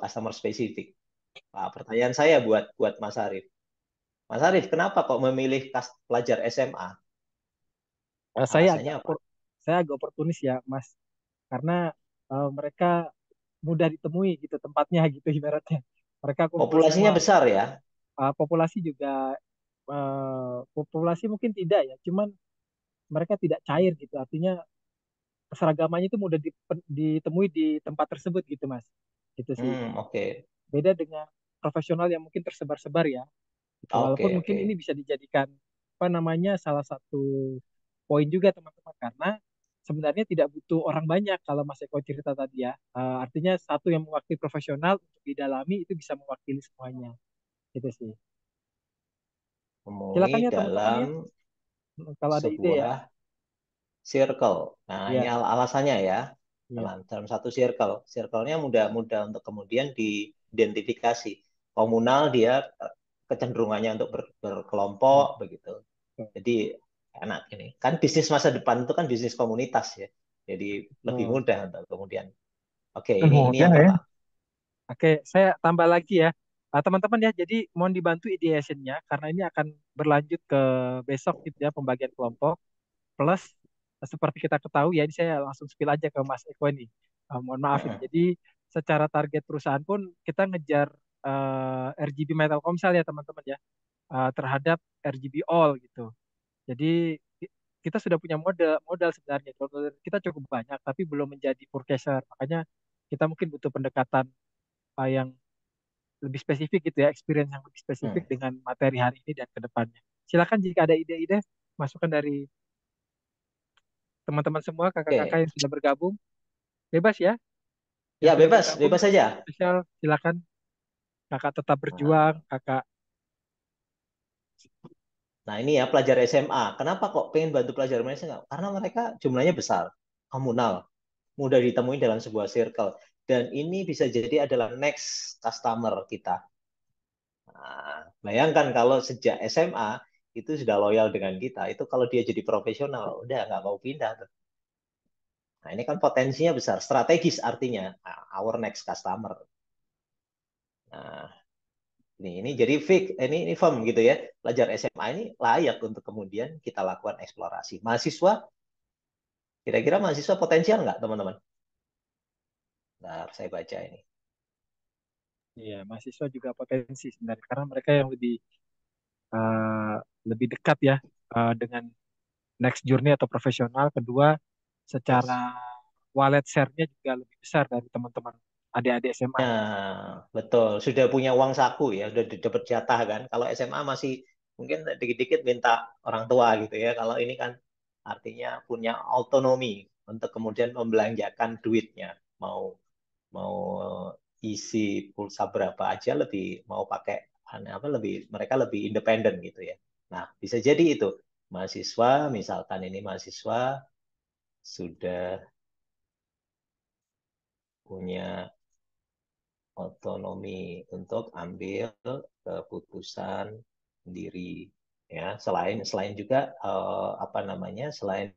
customer spesifik. Nah, pertanyaan saya buat Mas Arif. Mas Arif, kenapa kok memilih pelajar SMA? Eh, saya agak Alasannya apa? opor- saya agak oportunis ya, Mas, karena mereka mudah ditemui gitu tempatnya gitu ibaratnya. Mereka kumpul Populasinya semua. besar ya. Populasi juga populasi mungkin tidak ya, cuman mereka tidak cair gitu. Artinya keseragamannya itu mudah ditemui di tempat tersebut gitu, Mas. Gitu sih. Oke. Beda dengan profesional yang mungkin tersebar-sebar ya. Gitu. Walaupun Oke, mungkin ini oke. bisa dijadikan apa namanya salah satu poin juga teman-teman karena sebenarnya tidak butuh orang banyak kalau Mas Eko cerita tadi ya. Artinya satu yang mewakili profesional untuk didalami itu bisa mewakili semuanya. Gitu sih. Temui Silakan ya teman-teman dalam ya. Kalau ada ide ya. sebuah circle. Nah, ini Ya, alasannya ya. ya. Dalam satu circle. Circle-nya mudah-mudah untuk kemudian diidentifikasi. Komunal dia kecenderungannya untuk berkelompok Ya. begitu. Jadi enak ini. Kan bisnis masa depan itu kan bisnis komunitas ya. Jadi lebih Betul. mudah untuk kemudian. Oke, ini Kemudian yang ya. pertama. Oke, saya tambah lagi ya. Teman-teman ya, jadi mohon dibantu ideation-nya karena ini akan berlanjut ke besok gitu ya pembagian kelompok. Plus seperti kita ketahui ya, ini saya langsung spill aja ke Mas Eko ini. Mohon maaf ini. Jadi secara target perusahaan pun kita ngejar RGB Metal Komsel ya teman-teman ya terhadap RGB All gitu. Jadi kita sudah punya modal modal sebenarnya. Modal kita cukup banyak tapi belum menjadi purchaser. Makanya kita mungkin butuh pendekatan yang lebih spesifik gitu ya, experience yang lebih spesifik Hmm, dengan materi hari ini dan ke depannya. Silakan jika ada ide-ide, masukan dari teman-teman semua, kakak-kakak Oke. yang sudah bergabung, bebas ya, yang Ya sudah bebas, bergabung, bebas saja. spesial, silakan kakak tetap berjuang, Nah, kakak. nah, ini ya pelajar SMA. Kenapa kok pengen bantu pelajar SMA? Karena mereka jumlahnya besar, komunal, mudah ditemui dalam sebuah circle. Dan ini bisa jadi adalah next customer kita. Nah, bayangkan kalau sejak SMA itu sudah loyal dengan kita. Itu kalau dia jadi profesional, udah nggak mau pindah tuh. Nah, ini kan potensinya besar, strategis artinya our next customer. Nah, ini jadi fix, ini firm gitu ya. Pelajar SMA ini layak untuk kemudian kita lakukan eksplorasi. Mahasiswa, kira-kira mahasiswa potensial nggak teman-teman? Nah, saya baca ini. Iya, mahasiswa juga potensi sebenarnya karena mereka yang eh, lebih dekat ya dengan next journey atau profesional. Kedua, secara Yes. wallet share-nya juga lebih besar dari teman-teman adik-adik SMA. Nah, betul. Sudah punya uang saku ya, sudah dapat jatah kan. Kalau SMA masih mungkin dikit-dikit minta orang tua gitu ya. Kalau ini kan artinya punya autonomi untuk kemudian membelanjakan duitnya. Mau mau isi pulsa berapa aja lebih mau pakai apa lebih mereka lebih independen gitu ya. Nah, bisa jadi itu mahasiswa misalkan ini mahasiswa sudah punya otonomi untuk ambil keputusan sendiri ya selain selain juga apa namanya selain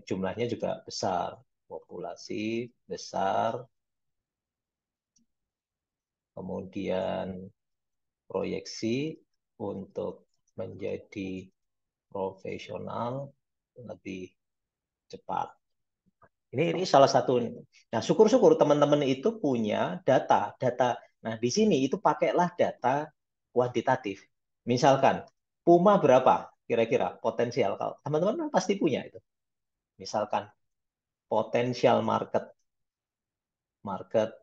jumlahnya juga besar populasi besar kemudian proyeksi untuk menjadi profesional lebih cepat. Ini salah satu. Nah, syukur-syukur teman-teman itu punya data. Nah, di sini itu pakailah data kuantitatif. Misalkan Puma berapa kira-kira potensial kalau teman-teman kan pasti punya itu. Misalkan potensial market market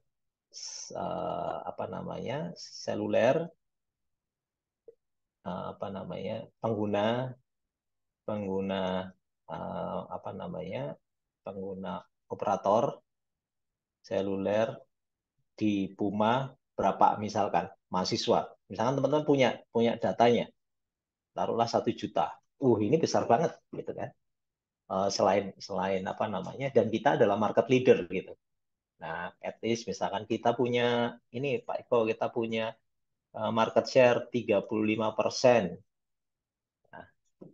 apa namanya seluler apa namanya pengguna pengguna apa namanya pengguna operator seluler di Puma berapa misalkan mahasiswa. Misalkan teman-teman punya punya datanya, taruhlah 1 juta. Ini besar banget gitu kan. Selain selain apa namanya dan kita adalah market leader gitu. Nah, at least misalkan kita punya ini Pak Eko kita punya market share 35%. Nah,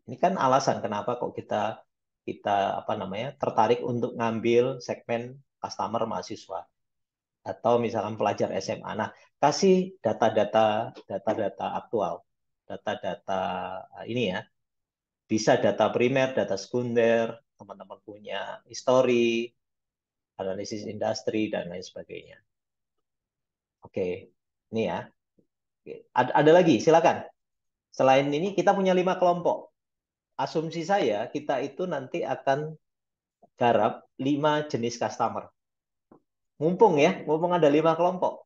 ini kan alasan kenapa kok kita kita apa namanya tertarik untuk ngambil segmen customer mahasiswa atau misalkan pelajar SMA. Nah, kasih data-data aktual, data-data ini ya, bisa data primer, data sekunder, teman-teman punya histori, analisis industri dan lain sebagainya. Oke, ini ya. Ada lagi, silakan. Selain ini kita punya 5 kelompok. Asumsi saya kita itu nanti akan garap 5 jenis customer. Mumpung ada 5 kelompok.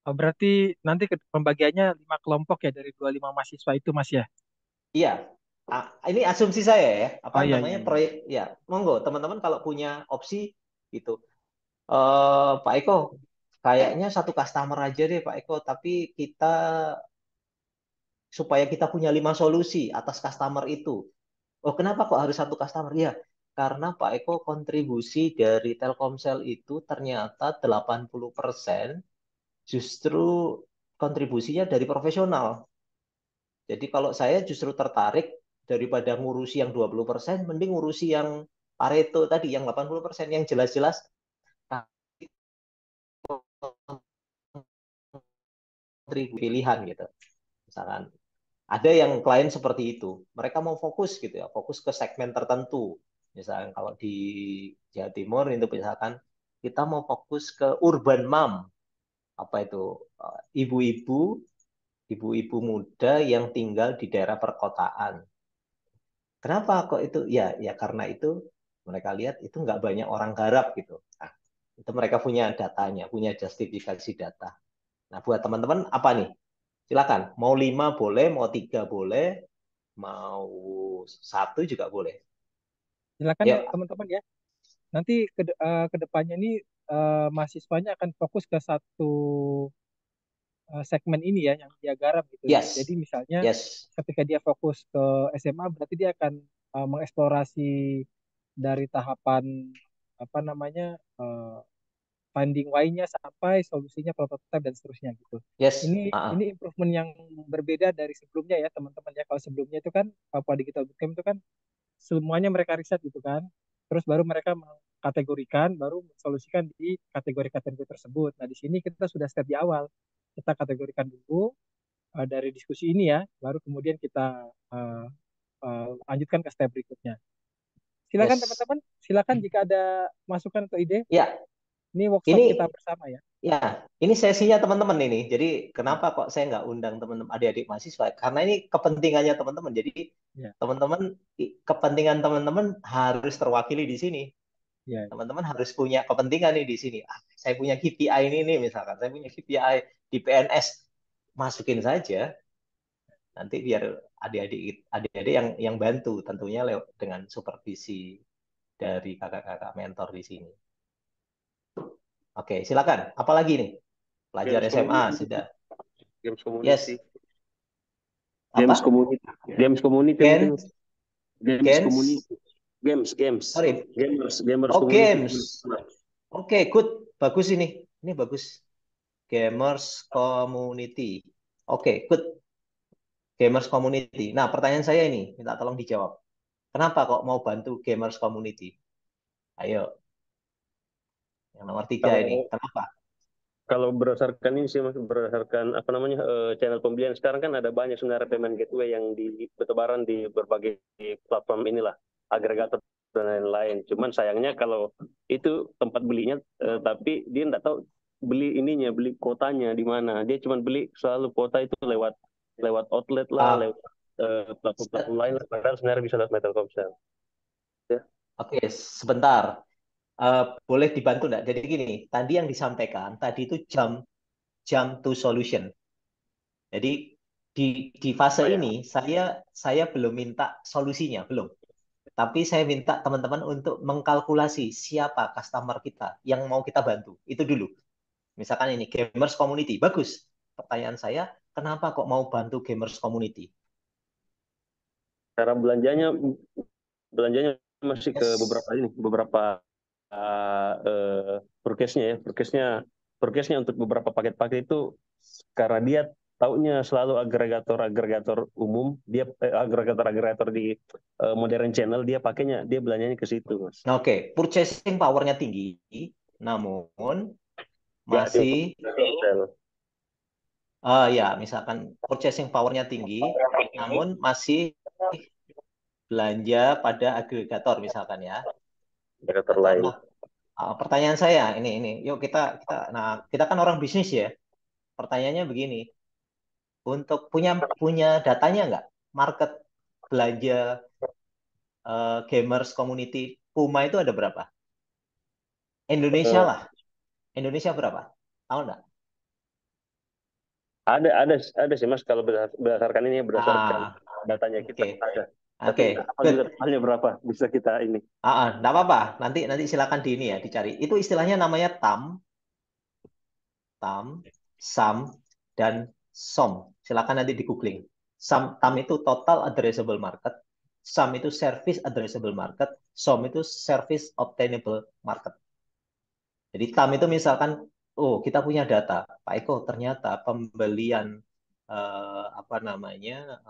Oh, berarti nanti pembagiannya 5 kelompok ya dari 25 mahasiswa itu Mas ya? Iya, ini asumsi saya ya. Apa Oh iya iya namanya iya. proyek? Ya, monggo teman-teman kalau punya opsi gitu. Pak Eko, kayaknya 1 customer aja deh Pak Eko. Tapi kita supaya kita punya 5 solusi atas customer itu. Oh, kenapa kok harus 1 customer? Ya, karena Pak Eko kontribusi dari Telkomsel itu ternyata 80% justru kontribusinya dari profesional. Jadi kalau saya justru tertarik daripada ngurusi yang 20%, mending ngurusi yang Pareto tadi, yang 80%, yang jelas-jelas kontribusi pilihan gitu. Misalkan ada yang klien seperti itu, mereka mau fokus gitu ya, fokus ke segmen tertentu. Misalkan kalau di Jawa Timur itu misalkan kita mau fokus ke urban mom, apa itu ibu-ibu ibu-ibu muda yang tinggal di daerah perkotaan. Kenapa kok itu? Ya karena itu mereka lihat itu nggak banyak orang garap gitu. Nah, itu mereka punya datanya, punya justifikasi data. Nah, buat teman-teman apa nih? Silakan. Mau 5 boleh, mau 3 boleh, mau 1 juga boleh. Silakan ya Yuk. teman-teman ya. Nanti ke depannya ini mahasiswanya akan fokus ke satu segmen ini ya yang dia garap gitu. Jadi Yes. misalnya Yes. ketika dia fokus ke SMA berarti dia akan mengeksplorasi dari tahapan apa namanya finding why-nya sampai solusinya prototype dan seterusnya gitu. Yes. Ini improvement yang berbeda dari sebelumnya ya teman-teman ya. Kalau sebelumnya itu kan Papua Digital Bootcamp itu kan semuanya mereka riset gitu kan. Terus baru mereka mengkategorikan, baru mensolusikan di kategori-kategori tersebut. Nah, di sini kita sudah step di awal. Kita kategorikan dulu dari diskusi ini ya, baru kemudian kita lanjutkan ke step berikutnya. Silakan Yes. teman-teman, silakan jika ada masukan atau ide. Ya, Ini workshop kita ini bersama ya. ya, ini sesinya teman-teman ini. Jadi kenapa kok saya nggak undang teman-teman adik-adik mahasiswa? Karena ini kepentingannya teman-teman. Jadi Ya, teman-teman, kepentingan teman-teman harus terwakili di sini. ya. Teman-teman harus punya kepentingan nih di sini. Ah, saya punya KPI ini nih misalkan. Saya punya KPI di PNS. Masukin saja. Nanti biar adik-adik yang bantu tentunya dengan supervisi dari kakak-kakak mentor di sini. Oke, silakan. Apalagi nih? Pelajar Games SMA community, sudah. games community, Yes. games Apa? community, games community mungkin Gen, games gens, community, games, sorry. gamers Oh, community. games. Oke, good. Bagus ini. Ini bagus. Gamers community. Oke, good. Gamers community. Nah, pertanyaan saya ini, minta tolong dijawab. Kenapa kok mau bantu gamers community? Ayo, yang nomor 3 ini. Kalau Kenapa? kalau berdasarkan ini sih Mas, berdasarkan apa namanya channel pembelian sekarang kan ada banyak sebenarnya payment gateway yang bertebaran di berbagai platform inilah agregator dan lain-lain. Cuman sayangnya kalau itu tempat belinya tapi dia nggak tahu beli ininya, beli kotanya di mana. Dia cuma beli selalu kota itu lewat lewat outlet lah, Ah, lewat platform-platform lain lah. Padahal sebenarnya bisa lewat Telkomsel. Ya. oke, sebentar. Boleh dibantu enggak? Jadi gini, tadi yang disampaikan, tadi itu jam to solution. Jadi di fase Oh ya. ini saya belum minta solusinya, belum. Tapi saya minta teman-teman untuk mengkalkulasi siapa customer kita yang mau kita bantu. Itu dulu. Misalkan ini gamers community, bagus. Pertanyaan saya, kenapa kok mau bantu gamers community? Cara belanjanya masih ke Yes. beberapa Prokesnya untuk beberapa paket-paket itu karena dia taunya selalu agregator-agregator umum, dia agregator-agregator di modern channel, dia pakainya, dia belanjanya ke situ, Mas. Nah, oke, purchasing power-nya tinggi, namun Ya, di masih Telkomsel. ya misalkan purchasing power-nya tinggi, namun masih belanja pada agregator misalkan ya. Agregator Agregator. lain. Nah, pertanyaan saya ini, yuk kita kan orang bisnis ya. Pertanyaannya begini, untuk punya punya datanya nggak? Market belanja gamers community Puma itu ada berapa? Indonesia Eh, lah. Indonesia berapa? Tahu nggak? ada sih Mas kalau berdasarkan ini berdasarkan Ah, datanya kita oke. ada. Tapi Oke, apa good. juga totalnya berapa bisa kita ini. Nggak apa-apa. Nanti nanti silakan di ini ya dicari. Itu istilahnya namanya TAM, SAM, dan SOM. Silakan nanti di googling. TAM itu total addressable market, SAM itu service addressable market, SOM itu service obtainable market. Jadi TAM itu misalkan, oh kita punya data, Pak Eko ternyata pembelian apa namanya,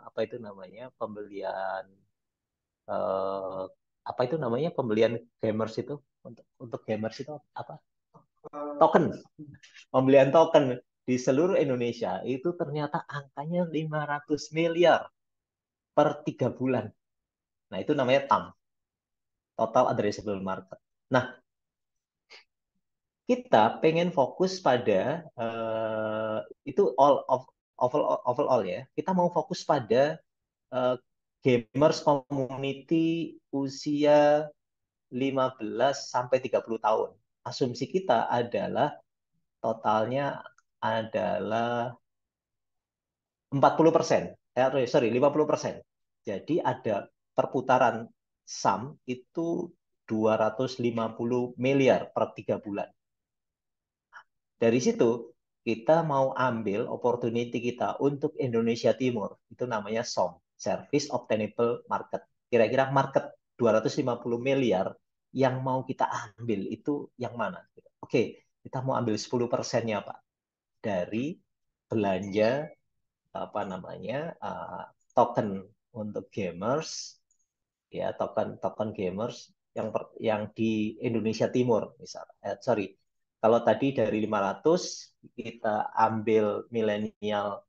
apa itu namanya, pembelian eh, apa itu namanya, pembelian gamers itu untuk gamers itu apa? Token, pembelian token di seluruh Indonesia itu ternyata angkanya 500 miliar per 3 bulan. Nah itu namanya TAM, total addressable market. Nah kita pengen fokus pada itu overall ya. Kita mau fokus pada eh, gamers community usia 15 sampai 30 tahun. Asumsi kita adalah totalnya adalah 40%. Sorry, 50%. Jadi ada perputaran SAM itu 250 miliar per 3 bulan. Dari situ kita mau ambil opportunity kita untuk Indonesia Timur. Itu namanya SOM, Service Obtainable Market. Kira-kira market 250 miliar yang mau kita ambil itu yang mana? Oke, kita mau ambil 10%-nya, Pak, dari belanja apa namanya token untuk gamers, ya token gamers yang di Indonesia Timur misal. Sorry, kalau tadi dari 500 kita ambil milenial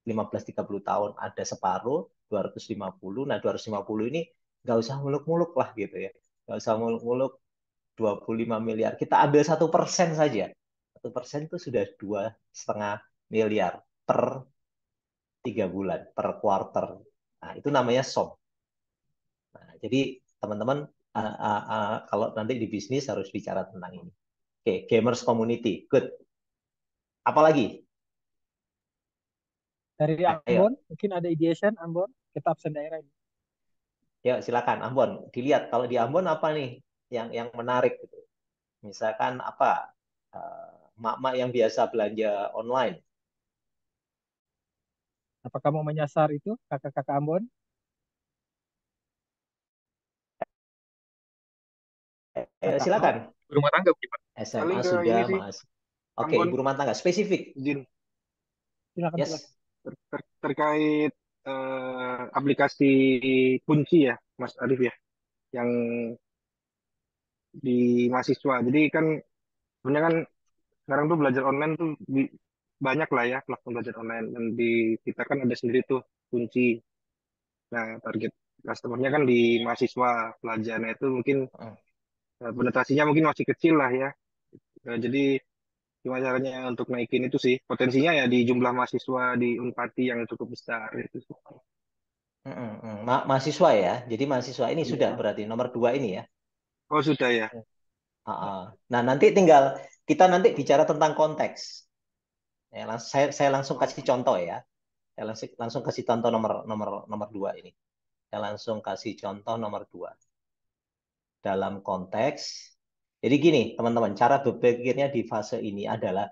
15-30 tahun ada separuh 250. Nah, 250 ini nggak usah muluk-muluk lah gitu ya. Nggak usah muluk-muluk 25 miliar. Kita ambil 1% saja. 1% itu sudah 2,5 miliar per 3 bulan, per quarter. Nah, itu namanya SOM. Nah, jadi teman-teman kalau nanti di bisnis harus bicara tentang ini. Oke, gamers community, good. Apalagi? Dari Ayo, Ambon, mungkin ada ideation Ambon, kita absen daerah ini. ya silakan Ambon. Dilihat kalau di Ambon apa nih yang menarik gitu. Misalkan apa? Mak-mak yang biasa belanja online. Apakah mau menyasar itu kakak-kakak Ambon? Kakak Silakan. Rumah tangga gimana? SMA Paling ke sudah, ini sih, Mas. Oke, Ambon, ibu rumah tangga spesifik. izin silakan silakan. Yes. terkait aplikasi kunci ya, Mas Arif ya, yang di mahasiswa. Jadi kan sebenarnya kan sekarang tuh belajar online tuh banyak lah ya platform belajar online. Dan di kita kan ada sendiri tuh kunci. Nah, target customer-nya kan di mahasiswa pelajarnya itu mungkin penetrasinya mungkin masih kecil lah ya. Jadi gimana caranya untuk naikin itu sih potensinya ya di jumlah mahasiswa di Unpati yang cukup besar itu sih. Mahasiswa ya. Jadi mahasiswa ini sudah Iya. berarti nomor 2 ini ya. Oh sudah ya. Nah, nanti tinggal kita nanti bicara tentang konteks. Ya, saya langsung kasih Oh, contoh ya. Saya langsung kasih contoh nomor nomor nomor 2 ini. Saya langsung kasih contoh nomor 2 dalam konteks. Jadi gini, teman-teman, cara berpikirnya di fase ini adalah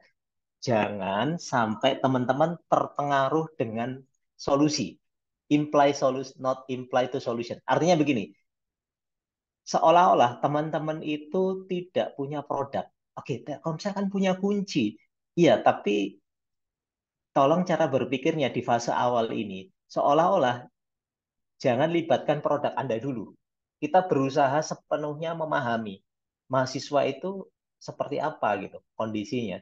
jangan sampai teman-teman terpengaruh dengan solusi. Imply solution, not imply to solution. Artinya begini, seolah-olah teman-teman itu tidak punya produk. Oke, Telkomsel kan punya kunci. Iya, tapi tolong cara berpikirnya di fase awal ini. Seolah-olah jangan libatkan produk Anda dulu. Kita berusaha sepenuhnya memahami mahasiswa itu seperti apa gitu kondisinya.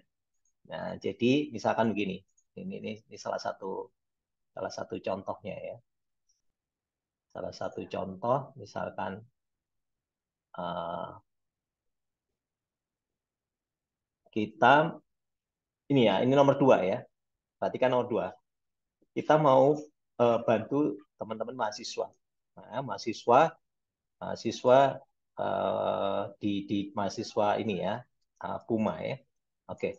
Nah, jadi misalkan begini. Ini salah satu contohnya ya. Salah satu contoh misalkan uh, kita ini nomor 2 ya. Perhatikan nomor 2. Kita mau bantu teman-teman mahasiswa. Nah, mahasiswa di mahasiswa ini ya, Puma ya. Oke,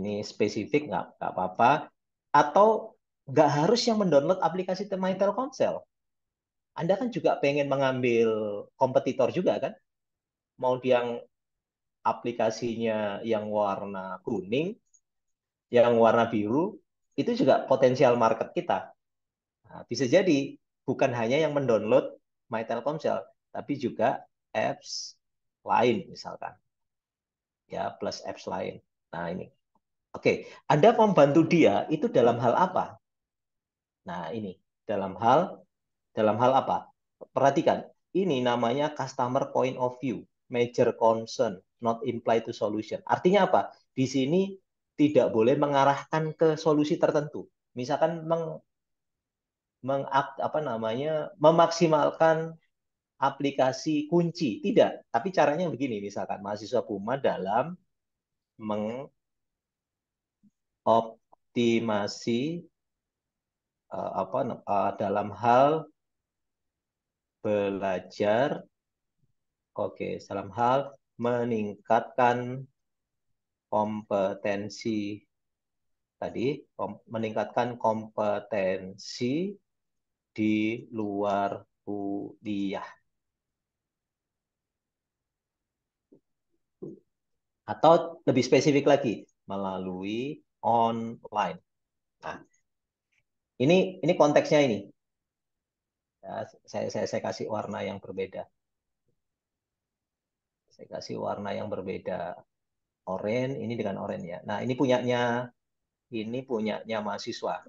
ini spesifik nggak apa-apa. Atau nggak harus yang mendownload aplikasi My Telkomsel. Anda kan juga pengen mengambil kompetitor juga kan? Mau yang aplikasinya yang warna kuning, yang warna biru, itu juga potensial market kita. Nah, bisa jadi bukan hanya yang mendownload My Telkomsel, tapi juga apps lain misalkan. Ya, plus apps lain. Nah, ini. Oke, Anda membantu dia itu dalam hal apa? Nah, ini dalam hal apa? Perhatikan, ini namanya customer point of view, major concern, not imply to solution. Artinya apa? Di sini tidak boleh mengarahkan ke solusi tertentu. Misalkan apa namanya memaksimalkan aplikasi kunci, tidak. Tapi caranya begini, misalkan mahasiswa Puma dalam mengoptimasi dalam hal belajar, oke, dalam hal meningkatkan kompetensi tadi, meningkatkan kompetensi di luar kuliah. Atau lebih spesifik lagi, melalui online. Nah, ini konteksnya ini. Ya, saya kasih warna yang berbeda. Saya kasih warna yang berbeda. Oranye, ini dengan oranye ya. Nah, ini punyanya mahasiswa.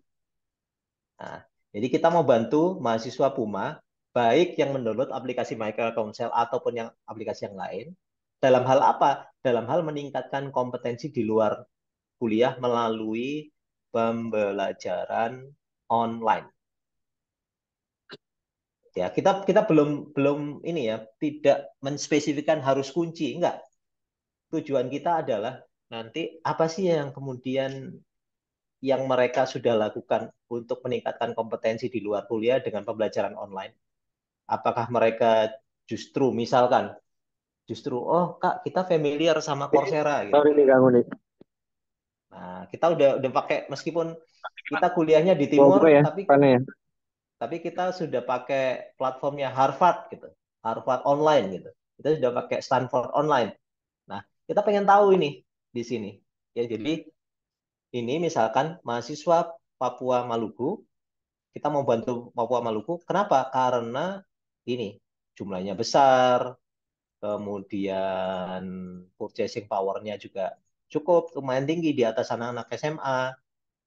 Nah, jadi kita mau bantu mahasiswa Puma, baik yang mendownload aplikasi Michael Council ataupun yang aplikasi yang lain. Dalam hal apa? Dalam hal meningkatkan kompetensi di luar kuliah melalui pembelajaran online. Ya, kita kita belum belum ini ya, tidak menspesifikkan harus kunci, enggak. Tujuan kita adalah nanti apa sih yang kemudian yang mereka sudah lakukan untuk meningkatkan kompetensi di luar kuliah dengan pembelajaran online. Apakah mereka justru oh Kak, kita familiar sama Coursera gitu. Sorry nih ganggu nih. Nah, kita udah pakai meskipun kita kuliahnya di Mau buka timur ya, tapi pannya ya. tapi kita sudah pakai platformnya Harvard gitu. Harvard online gitu. Kita sudah pakai Stanford online. Nah, kita pengen tahu ini di sini. Ya, jadi ini misalkan mahasiswa Papua Maluku, kita mau bantu Papua Maluku. Kenapa? Karena ini jumlahnya besar, kemudian purchasing power-nya juga cukup lumayan tinggi di atas anak-anak SMA,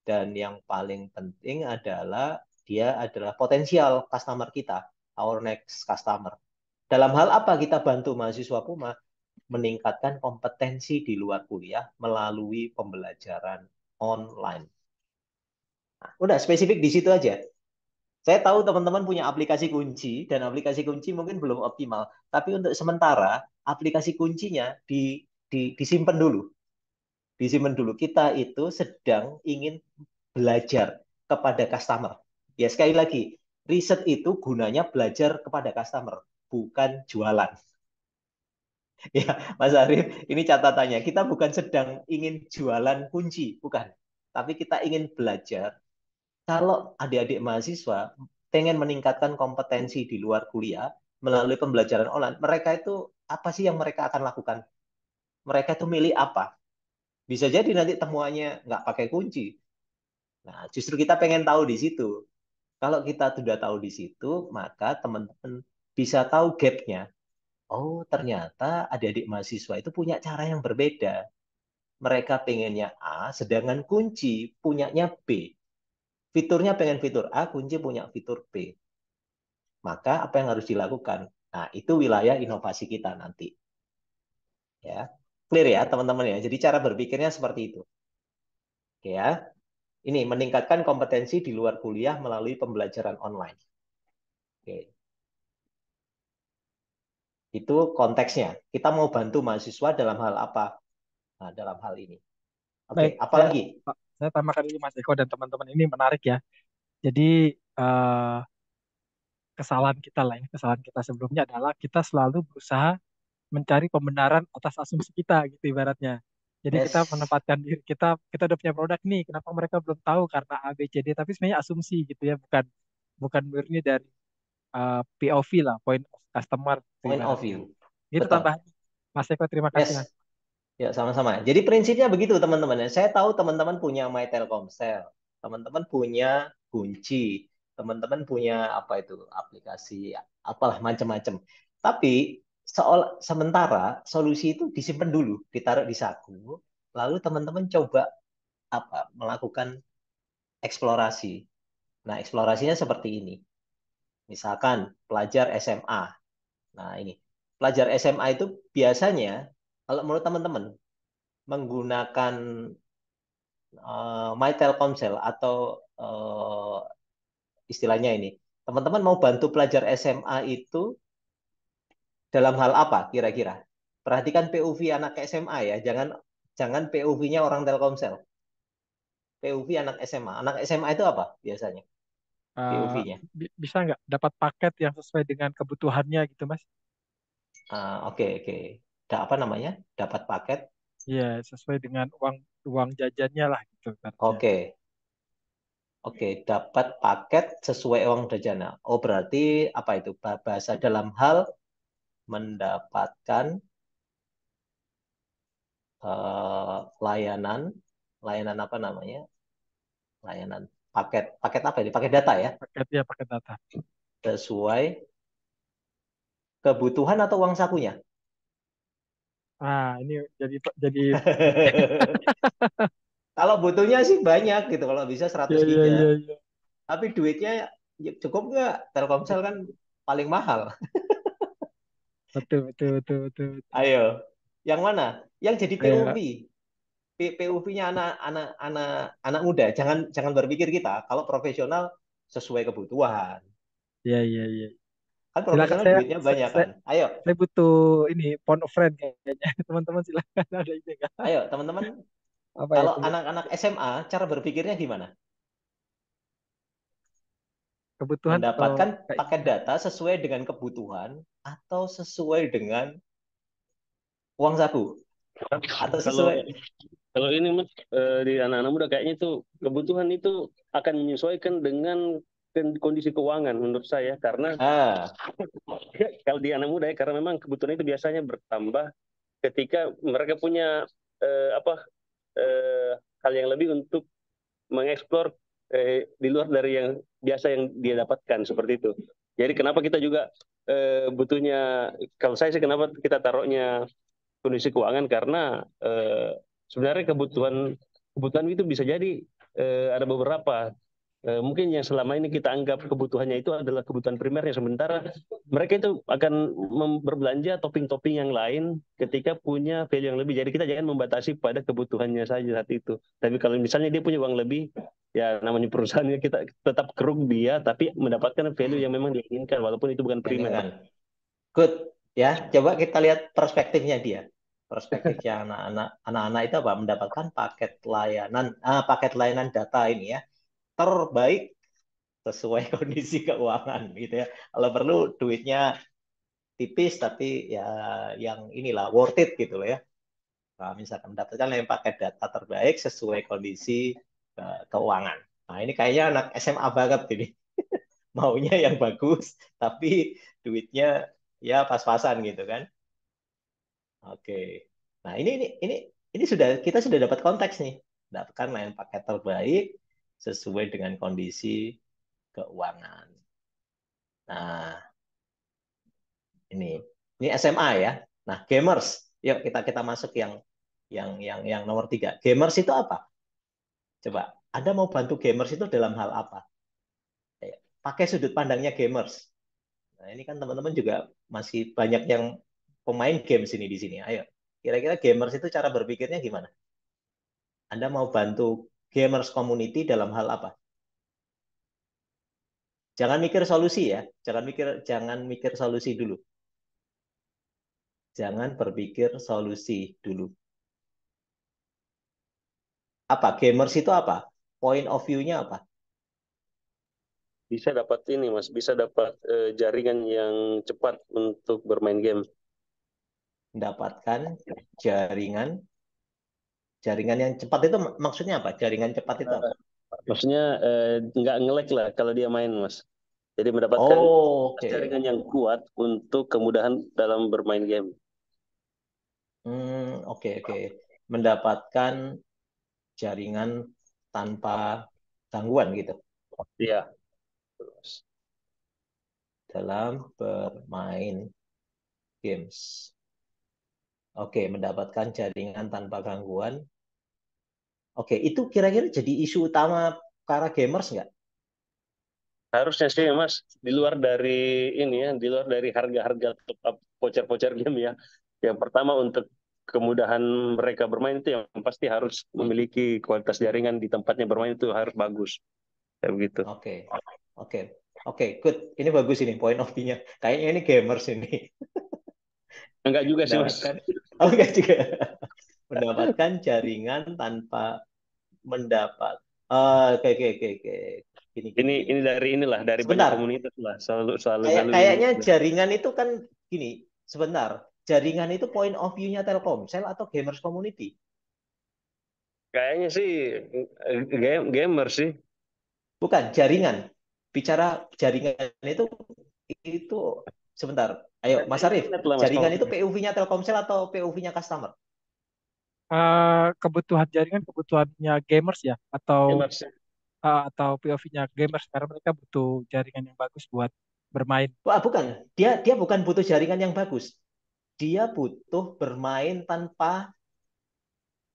dan yang paling penting adalah dia adalah potensial customer kita, our next customer. Dalam hal apa kita bantu mahasiswa Puma? Meningkatkan kompetensi di luar kuliah melalui pembelajaran online. Nah, udah spesifik di situ aja. Saya tahu teman-teman punya aplikasi kunci dan aplikasi kunci mungkin belum optimal, tapi untuk sementara aplikasi kuncinya disimpan dulu. Disimpan dulu. Kita itu sedang ingin belajar kepada customer. Ya sekali lagi, riset itu gunanya belajar kepada customer, bukan jualan. Ya, Mas Arif, ini catatannya. Kita bukan sedang ingin jualan kunci, bukan. Tapi kita ingin belajar. Kalau adik-adik mahasiswa pengen meningkatkan kompetensi di luar kuliah melalui pembelajaran online, mereka itu apa sih yang mereka akan lakukan? Mereka itu milih apa? Bisa jadi nanti temuannya nggak pakai kunci. Nah, justru kita pengen tahu di situ. Kalau kita sudah tahu di situ, maka teman-teman bisa tahu gap-nya. Oh, ternyata adik-adik mahasiswa itu punya cara yang berbeda. Mereka pengennya A, sedangkan kunci punyanya B. Fiturnya pengen fitur A, kunci punya fitur B. Maka apa yang harus dilakukan? Nah, itu wilayah inovasi kita nanti. Ya, clear ya teman-teman ya. Jadi cara berpikirnya seperti itu. Oke ya. Ini meningkatkan kompetensi di luar kuliah melalui pembelajaran online. Oke. Itu konteksnya. Kita mau bantu mahasiswa dalam hal apa? Nah, dalam hal ini. Oke, Baik, apalagi? saya tambahkan dulu Mas Eko dan teman-teman ini menarik ya. Jadi eh, kesalahan kita lah ya, kesalahan kita sebelumnya adalah kita selalu berusaha mencari pembenaran atas asumsi kita gitu ibaratnya. Jadi kita Yes. menempatkan diri kita udah punya produk nih, kenapa mereka belum tahu karena A, B, C, D, tapi sebenarnya asumsi gitu ya, bukan bukan murni dari POV lah, point of customer gitu Point of ibaratnya. view. Itu Betul. tambahan. Mas Eko, terima kasih Mas. Yes. Ya, sama-sama. Jadi prinsipnya begitu, teman-teman. Saya tahu teman-teman punya My Telkomsel. Teman-teman punya kunci. Teman-teman punya apa itu? Aplikasi apalah macam-macam. Tapi sementara solusi itu disimpan dulu, ditaruh di saku. Lalu teman-teman coba apa? Melakukan eksplorasi. Nah, eksplorasinya seperti ini. Misalkan pelajar SMA. Nah, ini. Pelajar SMA itu biasanya kalau menurut teman-teman menggunakan My Telkomsel atau istilahnya ini, teman-teman mau bantu pelajar SMA itu dalam hal apa kira-kira? Perhatikan POV anak SMA ya, jangan jangan POV-nya orang Telkomsel. POV anak SMA. Anak SMA itu apa biasanya? Eh, POV-nya. bisa nggak dapat paket yang sesuai dengan kebutuhannya gitu Mas? Oke, oke. Apa namanya? Dapat paket. Iya, sesuai dengan uang uang jajannya lah gitu ibaratnya. Oke. Oke, dapat paket sesuai uang dajana. Oh, berarti apa itu? Bahasa dalam hal mendapatkan layanan, layanan apa namanya? Layanan paket, paket apa ini? Paket data ya, Paketnya paket data. sesuai kebutuhan atau uang sakunya. Ini jadi Kalau butuhnya sih banyak gitu, kalau bisa ya 100 ya giga. ya ya. Tapi duitnya ya cukup nggak? Telkomsel kan paling mahal. Betul betul betul betul betul. Ayo, yang mana? Yang jadi Kayak POV. POV-nya anak-anak anak muda. Jangan jangan berpikir kita kalau profesional sesuai kebutuhan. ya ya ya. Kan Silakan profesional saya, duitnya saya banyak saya kan. Ayo, saya butuh ini phone of friend kayaknya. Teman-teman silakan ada ide nggak? ayo teman-teman. Apa ya Kalau anak-anak SMA, cara berpikirnya gimana? kebutuhan atau Mendapatkan paket keinginan? data sesuai dengan kebutuhan atau sesuai dengan uang saku atau Kalau sesuai kalau ini Mas, di anak-anak muda kayaknya itu kebutuhan itu akan menyesuaikan dengan kondisi keuangan menurut saya, karena ah kalau di anak muda ya, karena memang kebutuhan itu biasanya bertambah ketika mereka punya apa eh, hal yang lebih untuk mengeksplor di luar dari yang biasa yang dia dapatkan seperti itu. Jadi kenapa kita juga butuhnya, kalau saya sih kenapa kita taruhnya kondisi keuangan, karena sebenarnya kebutuhan kebutuhan itu bisa jadi ada beberapa. Mungkin yang selama ini kita anggap kebutuhannya itu adalah kebutuhan primernya, sementara mereka itu akan berbelanja topping-topping yang lain ketika punya value yang lebih. Jadi kita jangan membatasi pada kebutuhannya saja saat itu. Tapi kalau misalnya dia punya uang lebih, ya namanya perusahaannya, kita tetap keruk dia, tapi mendapatkan value yang memang diinginkan, walaupun itu bukan yang ini primer. kan good ya. Coba kita lihat perspektifnya dia. Perspektifnya anak-anak itu apa? Mendapatkan paket layanan data ini ya terbaik sesuai kondisi keuangan gitu ya. Kalau perlu duitnya tipis tapi ya yang inilah worth it gitu loh ya. Nah, misalkan mendapatkan yang paket data terbaik sesuai kondisi keuangan. Nah, ini kayaknya anak SMA banget ini. Maunya yang bagus, tapi duitnya ya pas-pasan gitu kan. Oke. Nah, ini kita sudah dapat konteks nih. Dapatkan layan paket terbaik sesuai dengan kondisi keuangan. Nah, ini SMA ya. Nah, gamers. Yuk kita masuk yang nomor 3. Gamers itu apa? Coba, Anda mau bantu gamers itu dalam hal apa? Pakai sudut pandangnya gamers. Nah, ini kan teman-teman juga masih banyak yang pemain games ini di sini. Ayo, kira-kira gamers itu cara berpikirnya gimana? Anda mau bantu gamers community dalam hal apa? Jangan mikir solusi ya, jangan mikir solusi dulu. Jangan berpikir solusi dulu. Apa? Gamers itu apa? Point of view-nya apa? Bisa dapat ini Mas, bisa dapat jaringan yang cepat untuk bermain game. Mendapatkan jaringan jaringan yang cepat itu maksudnya apa? Jaringan cepat itu apa? Maksudnya nggak nge-lag lah kalau dia main Mas. Jadi mendapatkan Oh, oke. jaringan yang kuat untuk kemudahan dalam bermain game. Oke, oke. Mendapatkan jaringan tanpa gangguan gitu Iya. dalam bermain games. Oke, mendapatkan jaringan tanpa gangguan. Oke, itu kira-kira jadi isu utama para gamers nggak? Harusnya sih Mas, di luar dari ini ya, di luar dari harga-harga top up voucher-voucher game ya. Yang pertama untuk kemudahan mereka bermain itu yang pasti harus memiliki kualitas jaringan di tempatnya bermain itu harus bagus. Kayak begitu. Oke, oke, oke, good. Ini bagus ini point of view-nya. Kayaknya ini gamers ini Enggak juga sih Mas. mendapatkan. Oh enggak juga. Mendapatkan jaringan tanpa mendapat. Oke, oke, oke, oke. Gini, gini, gini. Ini dari inilah dari banyak Sebentar. komunitas lah, selalu selalu Kayak selalu ini. kayaknya jaringan itu kan gini. Sebentar. Jaringan itu point of view-nya Telkomsel atau gamers community? Kayaknya sih gamer sih. Bukan jaringan. Bicara jaringan itu sebentar. Ayo, Mas Arief. Internet lah Mas. Jaringan itu POV-nya Telkomsel atau POV-nya customer? Kebutuhan jaringan kebutuhannya gamers ya Gamer sih. atau POV-nya gamers karena mereka butuh jaringan yang bagus buat bermain. Wah, bukan. Dia bukan butuh jaringan yang bagus. dia butuh bermain tanpa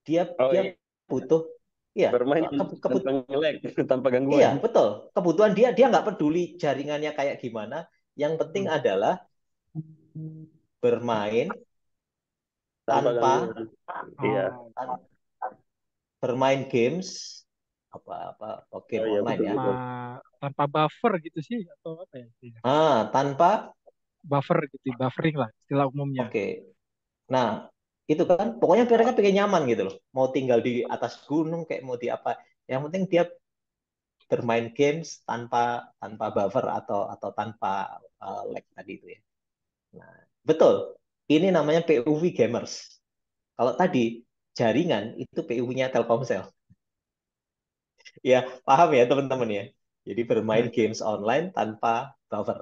dia Oh dia iya, butuh ya bermain tanpa nge-lag, tanpa iya gangguan. betul kebutuhan dia nggak peduli jaringannya kayak gimana, yang penting Hmm. adalah bermain Tanpa tanpa gangguan. Iya. Oh, tan- bermain games apa apa apa Oh game iya, online betul ya, tanpa betul. tanpa buffer gitu sih atau apa ya istilahnya? tanpa Buffer gitu, buffering lah istilah umumnya. oke. Nah, itu kan pokoknya mereka pengen nyaman gitu loh. Mau tinggal di atas gunung kayak mau di apa. Yang penting dia bermain games tanpa tanpa buffer atau tanpa lag tadi itu ya. Nah, betul. Ini namanya PUV gamers. Kalau tadi jaringan itu PUV-nya Telkomsel. Ya, paham ya teman-teman ya. Jadi bermain Ya, games online tanpa buffer.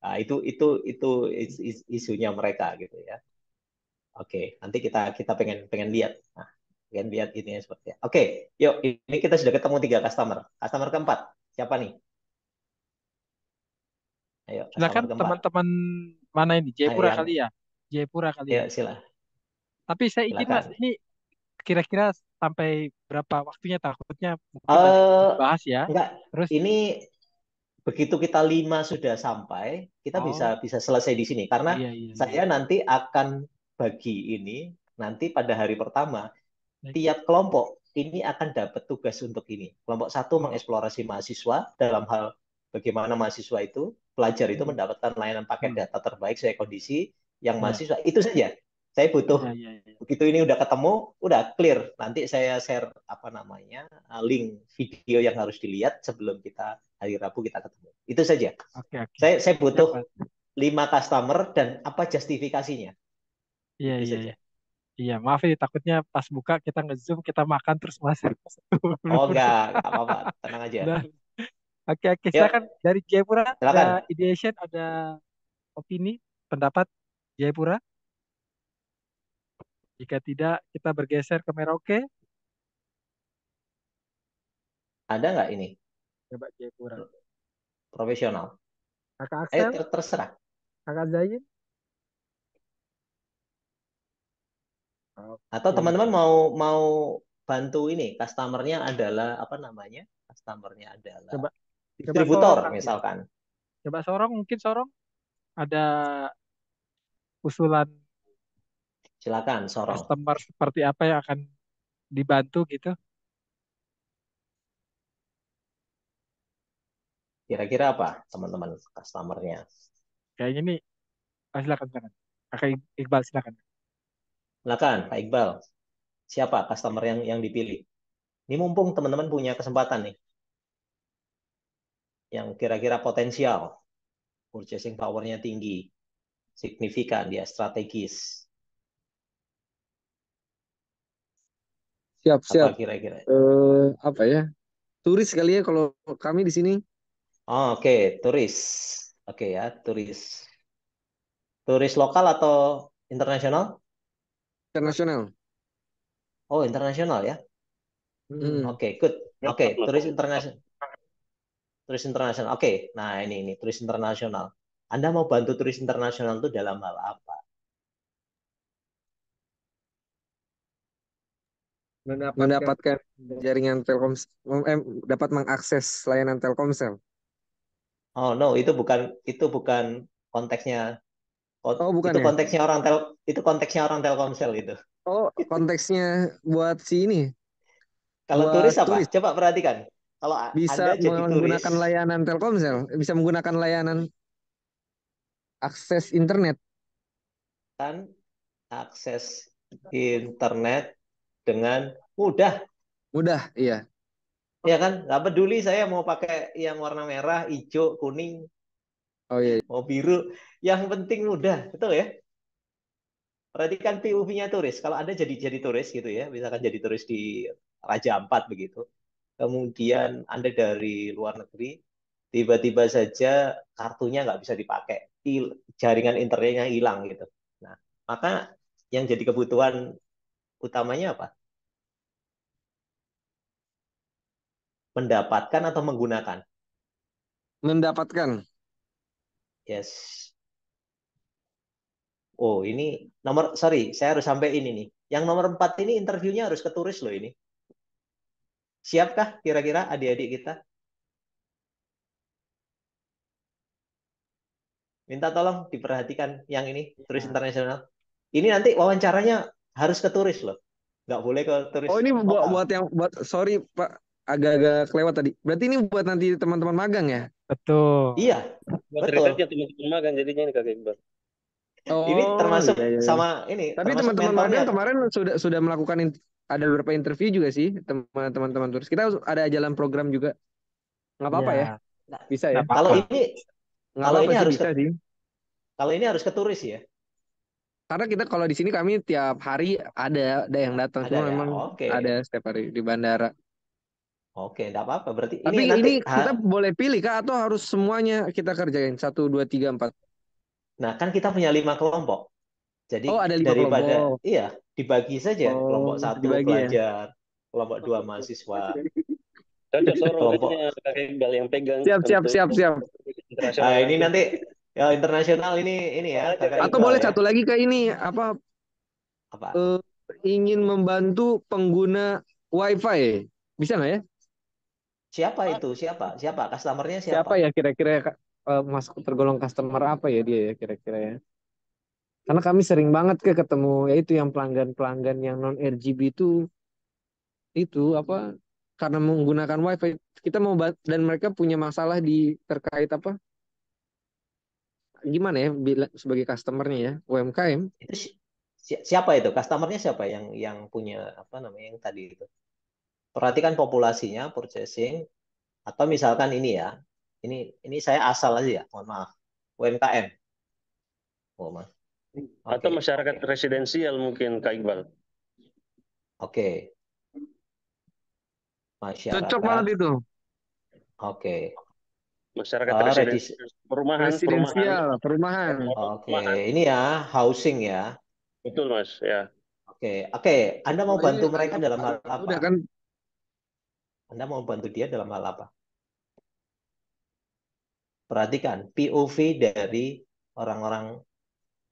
Nah, itu isunya mereka gitu ya. Oke, nanti kita kita pengen pengen lihat. Nah, pengen lihat ini seperti apa. Oke, yuk ini kita sudah ketemu 3 customer. Customer keempat siapa nih? Ayo, customer silakan keempat. teman-teman mana ini? Ayo Jayapura yang, kali ya? Jayapura kali ya? ya sila, Tapi saya izin Mas, silakan. ini kira-kira sampai berapa waktunya takutnya mungkin nanti Eh, dibahas ya. enggak, Terus, ini begitu kita 5 sudah sampai, kita oh bisa bisa selesai di sini karena iya iya iya. saya nanti akan bagi ini nanti pada hari pertama Baik. tiap kelompok ini akan dapat tugas untuk ini. Kelompok satu Oh, mengeksplorasi mahasiswa dalam hal bagaimana mahasiswa itu, pelajar itu hmm, mendapatkan layanan paket hmm, data terbaik sesuai kondisi yang iya mahasiswa. Itu saja. Saya iya butuh iya iya. begitu ini udah ketemu, udah clear. Nanti saya share apa namanya link video yang harus dilihat sebelum kita hari Rabu kita ketemu. Itu saja. Oke oke. Saya Siap Mas. butuh 5 customer dan apa justifikasinya. Iya Itu iya iya. saja. Iya maaf ya takutnya pas buka kita nge-zoom kita makan terus Mas. Oh Belum enggak apa-apa, tenang aja. udah. Oke oke silakan Yuk, dari Jayapura ada silakan. ideation ada opini pendapat Jayapura. Jika tidak kita bergeser ke Merauke. Ada nggak ini Coba Jayapura. profesional? Kakak Ayo Axel, terserah. Kakak Zain. Atau Oke. teman-teman mau mau bantu ini, customernya adalah apa namanya? Customernya adalah Coba coba distributor sorong nanti. misalkan. Coba sorong mungkin sorong ada usulan Silakan sorong. customer seperti apa yang akan dibantu gitu. Kira-kira apa teman-teman customernya? Kayaknya nih, silakan silakan. Kakak Iqbal silakan. Silakan Pak Iqbal. Siapa customer yang dipilih? Ini mumpung teman-teman punya kesempatan nih, yang kira-kira potensial, purchasing power-nya tinggi, signifikan, dia strategis. Siap, Apa siap. kira-kira? Apa ya? Turis kali ya kalau kami di sini Oh, oke, turis. Oke ya, turis. Turis lokal atau internasional? internasional. Oh, internasional ya. Hmm. Oke, good. Oke, Mantap, turis mantap. internasional. Turis internasional. Oke, nah ini turis internasional. Anda mau bantu turis internasional itu dalam hal apa? Mendapatkan jaringan Telkomsel, dapat mengakses layanan Telkomsel. Oh no, itu bukan konteksnya. Oh, Oh, bukan itu ya? konteksnya itu konteksnya orang Telkomsel itu. Oh, konteksnya buat si ini, Kalau turis buat apa? turis Coba perhatikan. Kalau bisa Anda jadi turis, menggunakan layanan Telkomsel, bisa menggunakan layanan akses internet. kan akses internet dengan mudah. Mudah, iya. Ya kan? Nggak peduli saya mau pakai yang warna merah, hijau, kuning, Oh iya. mau biru. Yang penting mudah. Betul ya? Perhatikan POV-nya turis. Kalau Anda jadi turis gitu ya, misalkan jadi turis di Raja Ampat begitu. Kemudian Anda dari luar negeri, tiba-tiba saja kartunya nggak bisa dipakai. Jaringan internetnya hilang gitu. Nah, maka yang jadi kebutuhan utamanya apa? Mendapatkan atau menggunakan? Mendapatkan. Yes. Oh, ini sorry, saya harus sampai ini nih. Yang nomor 4 ini interviewnya harus ke turis loh ini. Siapkah kira-kira adik-adik kita? Minta tolong diperhatikan yang ini, turis internasional. Ini nanti wawancaranya harus ke turis loh. Nggak boleh ke turis Oh, ini buat lokal. sorry Pak, agak-agak kelewat tadi. Berarti ini buat nanti teman-teman magang ya? Betul. Iya, Buat betul. risetnya teman-teman magang jadinya ini Kak Iqbal. Ini Oh, termasuk iya, iya, iya. sama ini, Tapi termasuk teman-teman mentornya. magang kemarin sudah melakukan ada beberapa interview juga sih teman-teman turis. Kita ada jalan program juga. Nggak apa-apa ya? Ya, Nah, Bisa ya? nggak kalau apa-apa. ini Nggak kalau apa-apa ini sih, harus ke bisa sih. kalau ini harus ke turis ya. Karena kita kalau di sini kami tiap hari ada yang datang. Ada Cuma ya. memang Oke. ada setiap hari di bandara. Oke, enggak apa-apa. Berarti ini Tapi nanti ini kita boleh pilih Kak atau harus semuanya kita kerjain? 1, 2, 3, 4. nah kan kita punya 5 kelompok. Jadi Oh, ada 5 daripada kelompok. iya, dibagi saja. Kelompok Oh, 1 dibagi ya. pelajar, kelompok 2 mahasiswa, Cocok seorang kelompok. biasanya Kak Iqbal yang pegang Siap, siap, untuk siap, siap. internasional Ini nanti. nanti ya internasional ini ya Soalnya Kakak Kak Atau Iqbal, Iqbal boleh ya. satu lagi Kak ini apa Apa? eh, ingin membantu pengguna WiFi. Bisa nggak ya? Siapa itu? Siapa? Siapa? Customernya siapa? Siapa ya kira-kira masuk tergolong customer apa ya dia ya kira-kira ya? Karena kami sering banget ketemu ya itu yang pelanggan-pelanggan yang non RGB itu apa karena menggunakan WiFi kita mau dan mereka punya masalah terkait apa gimana ya sebagai customernya ya UMKM. Itu siapa itu? Customernya siapa yang punya apa namanya yang tadi itu? Perhatikan populasinya, purchasing, atau misalkan ini ya. Ini saya asal aja ya. Mohon maaf. UMKM. Oh, Mas. atau Oke. masyarakat residensial mungkin Kak Iqbal. Oke. Cocok banget Masyarakat. itu. Oke. Masyarakat Redis. residensial, perumahan. Perumahan. Oke. Perumahan. Ini ya housing ya. Betul Mas, ya. Oke. Oke. Anda mau Oh, ini bantu mereka dalam hal agak apa? mudah kan. Anda mau bantu dia dalam hal apa? Perhatikan POV dari orang-orang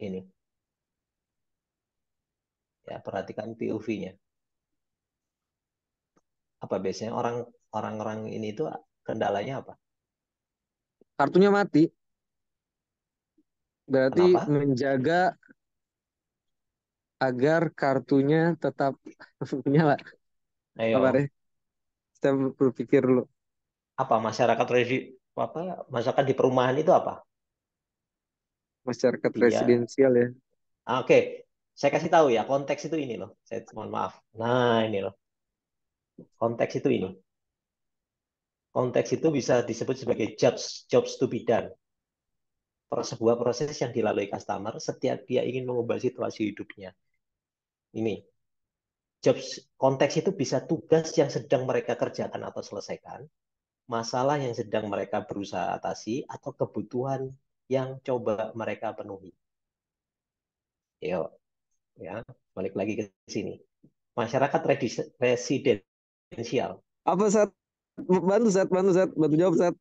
ini. Ya, perhatikan POV-nya. Apa biasanya orang-orang ini itu kendalanya apa? Kartunya mati. Berarti Kenapa? menjaga agar kartunya tetap nyala. Kabar ya? Ayo, Saya berpikir dulu. apa apa masyarakat di perumahan itu apa? Masyarakat Dia, residensial ya. oke, saya kasih tahu ya konteks itu ini loh. Saya mohon maaf. Nah ini loh, konteks itu ini. Konteks itu bisa disebut sebagai jobs to be done. Sebuah proses yang dilalui customer setiap dia ingin mengubah situasi hidupnya. Ini jobs konteks itu bisa tugas yang sedang mereka kerjakan atau selesaikan, masalah yang sedang mereka berusaha atasi, atau kebutuhan yang coba mereka penuhi. Yuk, ya, balik lagi ke sini. Masyarakat residensial. Apa saat bantu jawab saat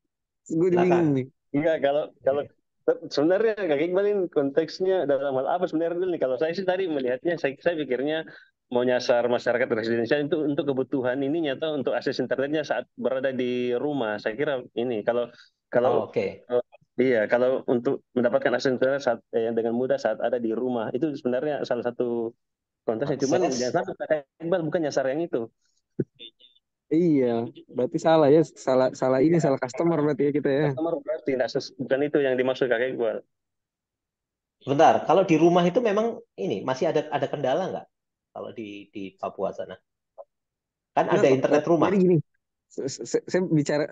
gue bingung Silakan. nih. Enggak, kalau sebenarnya Kak Iqbal ini konteksnya dalam hal apa sebenarnya dulu nih? Kalau saya sih tadi melihatnya, saya pikirnya mau nyasar masyarakat residensial itu untuk kebutuhan ininya atau untuk akses internetnya saat berada di rumah. Saya kira ini kalau kalau Oh, oke. iya kalau untuk mendapatkan akses internet saat dengan mudah saat ada di rumah itu sebenarnya salah satu konteksnya. Cuman Akses. jangan sampai Kak Iqbal bukan nyasar yang itu. Iya, berarti salah ya, salah ini salah customer berarti ya kita ya. Customer berarti bukan itu yang dimaksud Kak Iqbal. Bentar, kalau di rumah itu memang ini masih ada kendala nggak? Kalau di Papua sana. Kan Enggak ada kok. internet rumah. Jadi gini, saya bicara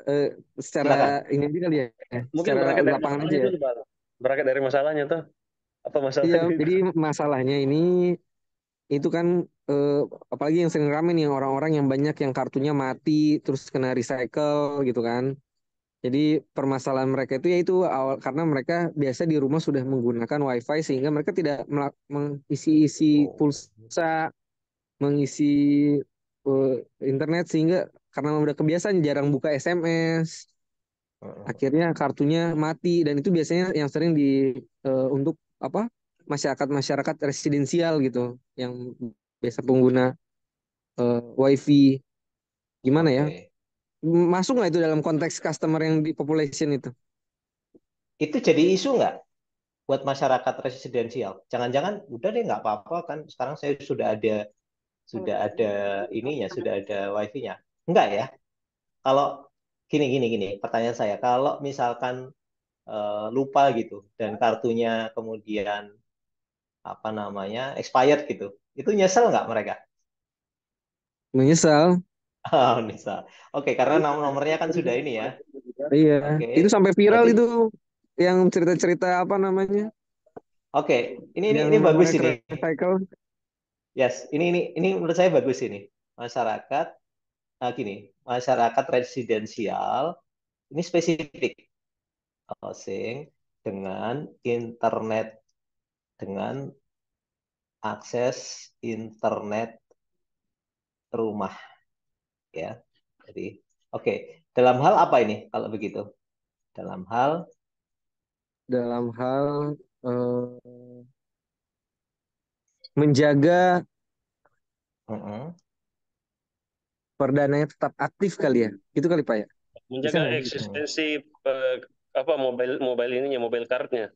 secara Silakan. ini aja kali ya, Mungkin secara berangkat dari lapangan aja masalahnya ya. dulu, Pak. Berangkat dari masalahnya tuh. Apa Iya, masalahnya itu? jadi masalahnya ini itu kan eh, apalagi yang sering rame nih orang-orang yang banyak yang kartunya mati terus kena recycle gitu kan. Jadi permasalahan mereka itu yaitu awal karena mereka biasa di rumah sudah menggunakan WiFi sehingga mereka tidak mengisi-isi Oh. pulsa, mengisi eh, internet sehingga karena udah kebiasaan jarang buka SMS, akhirnya kartunya mati dan itu biasanya yang sering untuk apa? masyarakat residensial gitu yang biasa pengguna WiFi. Gimana ya? Oke. Masuk nggak itu dalam konteks customer yang di population itu? Itu jadi isu nggak buat masyarakat residensial? Jangan-jangan udah deh nggak apa-apa kan sekarang saya sudah ada ininya, sudah ada wifi-nya. Enggak ya? Kalau gini, pertanyaan saya, kalau misalkan lupa gitu dan kartunya kemudian apa namanya expired gitu, itu nyesel nggak mereka? Menyesal. Oh, bisa. Oke, karena nomornya kan sudah ini ya. Iya. Oke, Itu sampai viral berarti itu yang cerita-cerita apa namanya? oke. Ini ini Yang ini bagus nomornya ke ini. recycle. Yes, ini menurut saya bagus ini. Masyarakat, gini, masyarakat residensial ini spesifik housing dengan internet dengan akses internet rumah ya. Jadi oke, dalam hal apa ini kalau begitu? Dalam hal Dalam hal menjaga mm-mm. perdananya tetap aktif kali ya. Itu kali Pak ya. Bisa Menjaga nggak sih? eksistensi apa mobile ininya, mobile cardnya.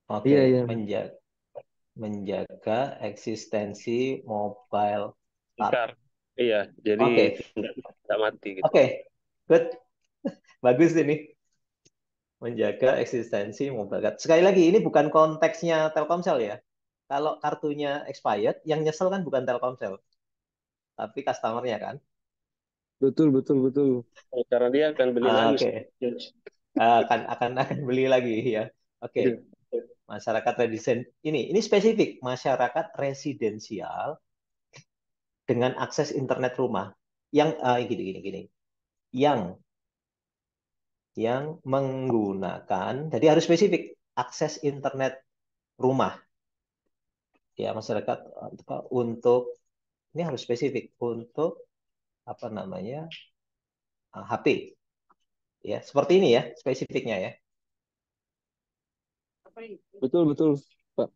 Oke, Iya, iya. menjaga eksistensi mobile card. Card. Iya, jadi Oke, tidak mati gitu. oke, good, bagus ini menjaga eksistensi mobile card. Sekali lagi, ini bukan konteksnya Telkomsel ya. Kalau kartunya expired, yang nyesel kan bukan Telkomsel, tapi customernya kan. Betul, betul, betul. Karena dia akan beli lagi. Oke, akan beli lagi ya. Oke, Iya. masyarakat residen ini spesifik masyarakat residensial dengan akses internet rumah yang gini, yang menggunakan, jadi harus spesifik akses internet rumah ya masyarakat untuk ini harus spesifik untuk apa namanya HP ya seperti ini ya spesifiknya ya. Betul, betul, Pak.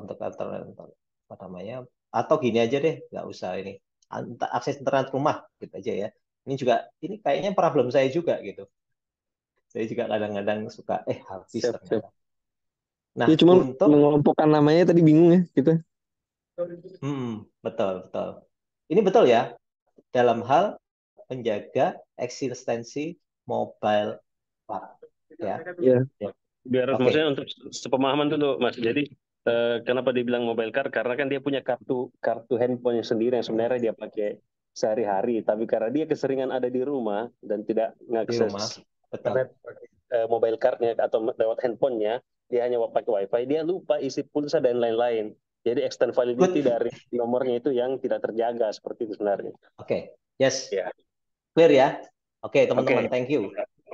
Untuk apa namanya atau gini aja deh nggak usah ini akses internet rumah gitu aja ya. Ini juga ini kayaknya problem saya juga gitu. Saya juga kadang-kadang suka habis Siap, siap. ternyata. Nah Ya cuman untuk mengelompokkan namanya tadi bingung ya kita. betul betul ini betul ya dalam hal menjaga eksistensi mobile card ya. Iya. Ya. Biar maksudnya Oke. untuk sepemahaman dulu Mas. Jadi kenapa dibilang mobile card? Karena kan dia punya kartu kartu handphone yang sendiri yang sebenarnya dia pakai sehari-hari. Tapi karena dia keseringan ada di rumah dan tidak Di rumah mengakses betul internet mobile cardnya atau lewat handphonenya, dia hanya pakai wifi. Dia lupa isi pulsa dan lain-lain. Jadi extend validity good. dari nomornya itu yang tidak terjaga seperti itu sebenarnya. Oke. Yes, Ya. clear ya. Oke teman-teman, Oke. thank you.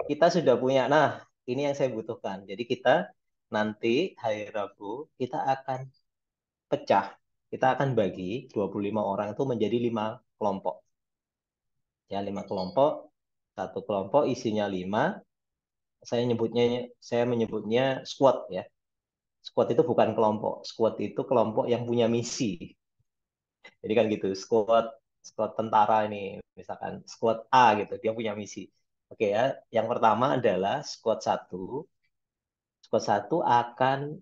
Kita sudah punya, nah ini yang saya butuhkan. Jadi kita nanti hari Rabu kita akan pecah, kita akan bagi 25 orang itu menjadi 5 kelompok. Ya, 5 kelompok, satu kelompok isinya 5. Saya menyebutnya squad ya. Squad itu bukan kelompok, squad itu kelompok yang punya misi. Jadi kan gitu, squad squad tentara ini, misalkan squad A gitu, dia punya misi. Oke ya, yang pertama adalah squad satu. Squad satu akan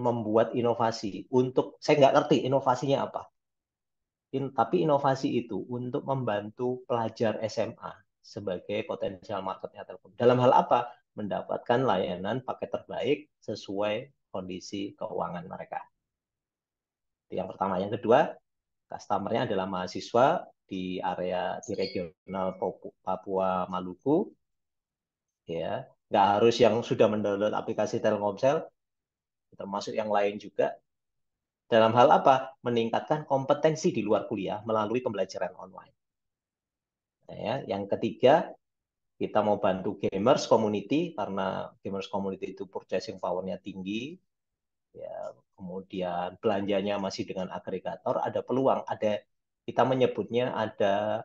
membuat inovasi untuk saya nggak ngerti inovasinya apa. Tapi inovasi itu untuk membantu pelajar SMA sebagai potensial marketnya Telkom. Dalam hal apa? Mendapatkan layanan paket terbaik sesuai kondisi keuangan mereka. Itu yang pertama. Yang kedua, customer-nya adalah mahasiswa di area di regional Papua Maluku, ya. Nggak harus yang sudah mendownload aplikasi Telkomsel, termasuk yang lain juga. Dalam hal apa? Meningkatkan kompetensi di luar kuliah melalui pembelajaran online. Ya, yang ketiga, kita mau bantu gamers community karena gamers community itu purchasing power-nya tinggi, ya, kemudian belanjanya masih dengan agregator, ada peluang, kita menyebutnya ada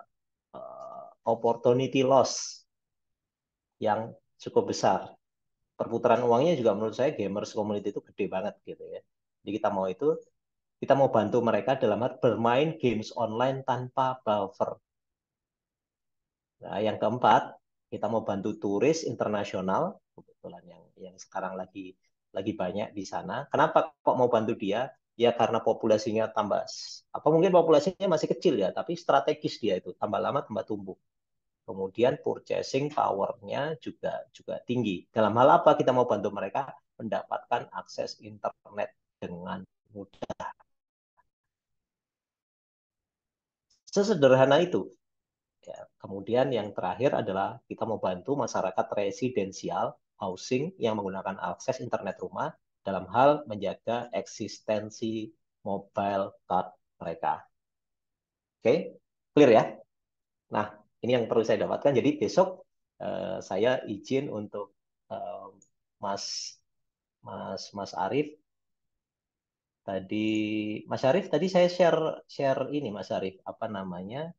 opportunity loss yang cukup besar. perputaran uangnya juga menurut saya gamers community itu gede banget gitu ya. Jadi kita mau bantu mereka dalam hal bermain games online tanpa buffer. Nah, yang keempat, kita mau bantu turis internasional, kebetulan yang sekarang lagi banyak di sana. Kenapa kok mau bantu dia? Ya karena populasinya tambah, apa mungkin populasinya masih kecil ya, tapi strategis dia itu tambah lama tambah tumbuh. Kemudian purchasing power-nya juga tinggi. Dalam hal apa kita mau bantu mereka mendapatkan akses internet dengan mudah. Sesederhana itu. Ya, kemudian yang terakhir adalah kita mau bantu masyarakat residensial housing yang menggunakan akses internet rumah dalam hal menjaga eksistensi mobile card mereka. Oke, clear ya? Nah, ini yang perlu saya dapatkan. Jadi besok saya izin untuk eh, Mas Mas Arif tadi Mas Arif tadi saya share ini Mas Arif apa namanya?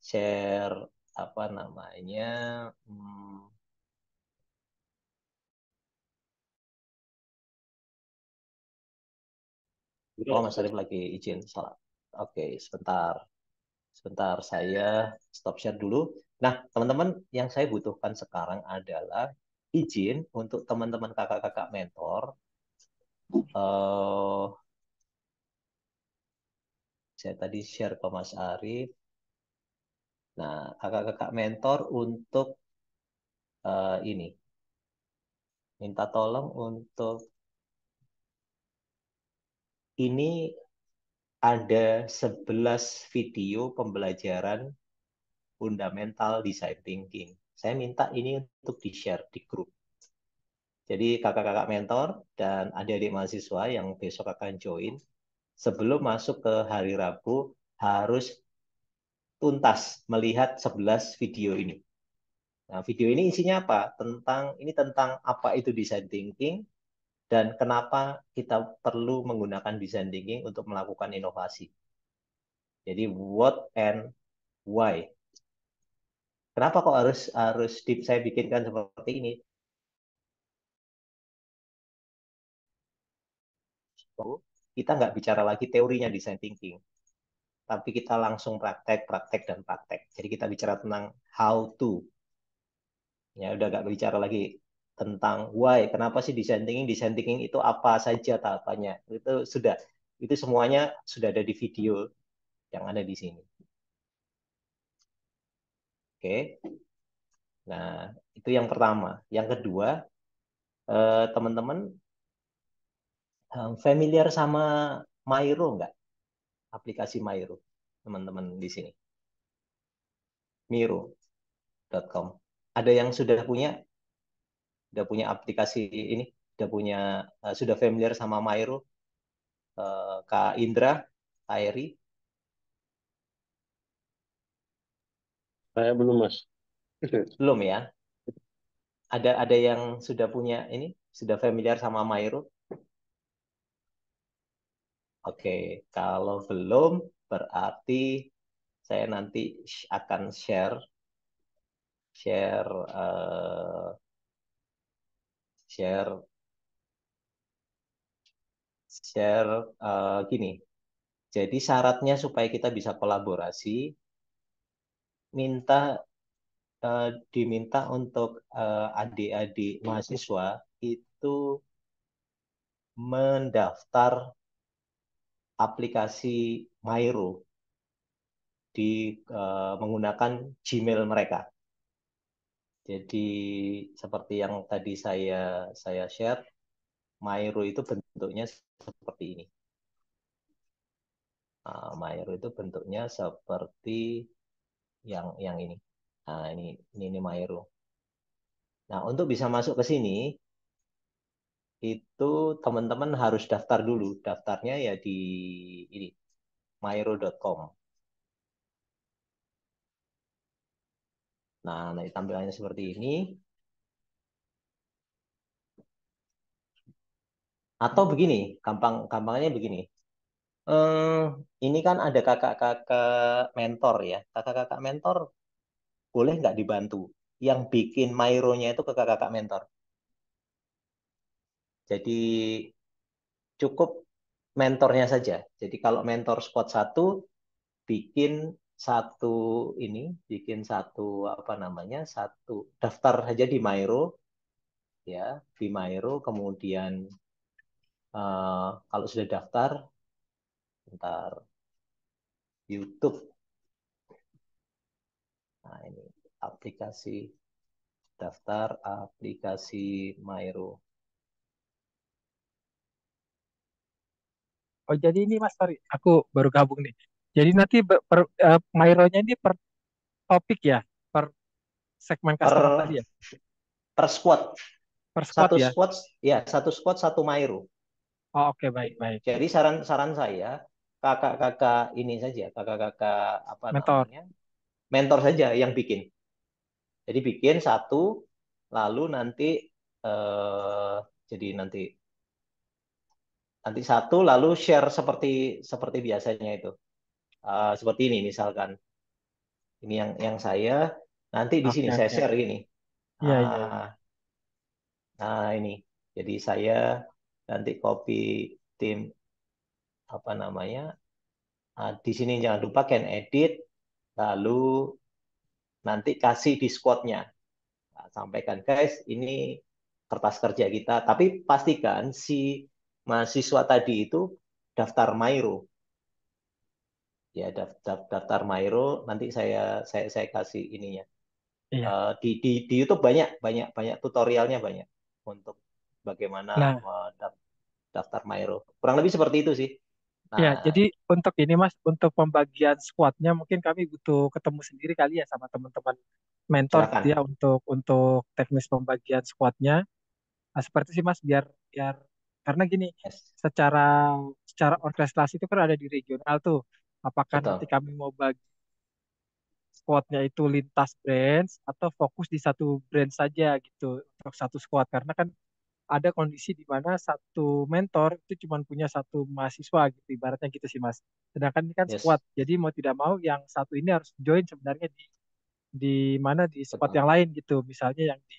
Share apa namanya? Hmm, Oh, Mas Arif lagi izin salat. Oke, sebentar. Sebentar, saya stop share dulu. Nah, teman-teman, yang saya butuhkan sekarang adalah izin untuk teman-teman kakak-kakak mentor. Eh, saya tadi share ke Mas Arif. Nah, kakak-kakak mentor untuk ini. Minta tolong untuk ini ada 11 video pembelajaran fundamental design thinking. Saya minta ini untuk di-share di grup. Jadi kakak-kakak mentor dan adik-adik mahasiswa yang besok akan join, sebelum masuk ke hari Rabu harus tuntas melihat 11 video ini. Nah, video ini isinya apa? Tentang apa itu design thinking dan kenapa kita perlu menggunakan design thinking untuk melakukan inovasi. Jadi what and why. Kenapa kok harus saya bikinkan seperti ini? Kita nggak bicara lagi teorinya design thinking, tapi kita langsung praktek, praktek, dan praktek. Jadi kita bicara tentang how to. Ya, udah nggak bicara lagi tentang why. Kenapa sih design thinking? Design thinking itu apa saja tahapannya. Itu semuanya sudah ada di video yang ada di sini. Oke. Nah, itu yang pertama. Yang kedua, teman-teman familiar sama Mairo nggak? Aplikasi Mairo, teman-teman di sini. Miro.com. Ada yang sudah punya aplikasi ini, sudah familiar sama Mairo, Kak Indra, Kak Eri, Saya belum, Mas. belum ya? Ada yang sudah punya ini, sudah familiar sama Mairo? Oke, kalau belum berarti saya nanti akan share share eh, share share gini. Jadi syaratnya supaya kita bisa kolaborasi, diminta untuk adik-adik mahasiswa itu mendaftar aplikasi Mairo menggunakan Gmail mereka. Jadi seperti yang tadi saya share, Mairo itu bentuknya seperti ini. Mairo itu bentuknya seperti yang ini. Nah, ini Mairo. Nah, untuk bisa masuk ke sini itu teman-teman harus daftar dulu. Daftarnya ya di ini mairo.com. Nah, nanti tampilannya seperti ini. Atau begini, gampangnya begini. Eh, ini kan ada kakak-kakak mentor ya. Kakak-kakak mentor boleh nggak dibantu? Yang bikin Mairo-nya itu kakak-kakak mentor. Jadi cukup mentornya saja. Jadi kalau mentor squad 1 bikin satu bikin satu apa namanya, satu daftar saja di Mairo ya, di Mairo kemudian kalau sudah daftar, ntar YouTube. Nah, ini aplikasi daftar aplikasi Mairo. Oh, jadi ini Mas, sorry, aku baru gabung nih. Jadi nanti Maironya ini per topik ya, per segmen Per customer tadi ya, per squad, per squad ya. satu squad satu Mairo. Oh, oke, baik, baik. Jadi saran saya, kakak-kakak ini saja, kakak-kakak apa Mentor. namanya, mentor saja yang bikin. Jadi bikin satu, lalu nanti eh, jadi nanti satu, lalu share seperti seperti biasanya itu. Seperti ini misalkan, ini yang saya nanti di sini Oke, saya oke. share ini. Iya, iya, iya. Ah, nah ini, jadi saya nanti copy tim apa namanya. Di sini jangan lupa can edit, lalu nanti kasih di squad-nya. Nah, sampaikan, guys, ini kertas kerja kita. Tapi pastikan si mahasiswa tadi itu daftar Mairo. Ya, daftar Mairo. Nanti saya kasih ininya. Iya. Di YouTube banyak banyak banyak tutorialnya banyak untuk bagaimana Nah, daftar Mairo. Kurang lebih seperti itu sih. ya, Nah, jadi untuk ini Mas, untuk pembagian squadnya mungkin kami butuh ketemu sendiri kali ya sama teman-teman mentor gitu silakan. ya untuk teknis pembagian squadnya. Nah, seperti sih Mas, biar biar karena gini, Yes, secara secara orkestrasi itu kan ada di regional tuh. Apakah nanti betul. kami mau bagi squadnya itu lintas brands atau fokus di satu brand saja gitu untuk satu squad? Karena kan ada kondisi di mana satu mentor itu cuma punya satu mahasiswa gitu, ibaratnya gitu sih Mas. Sedangkan ini kan squad, Yes, jadi mau tidak mau yang satu ini harus join sebenarnya di mana di squad betul. yang lain gitu, misalnya yang di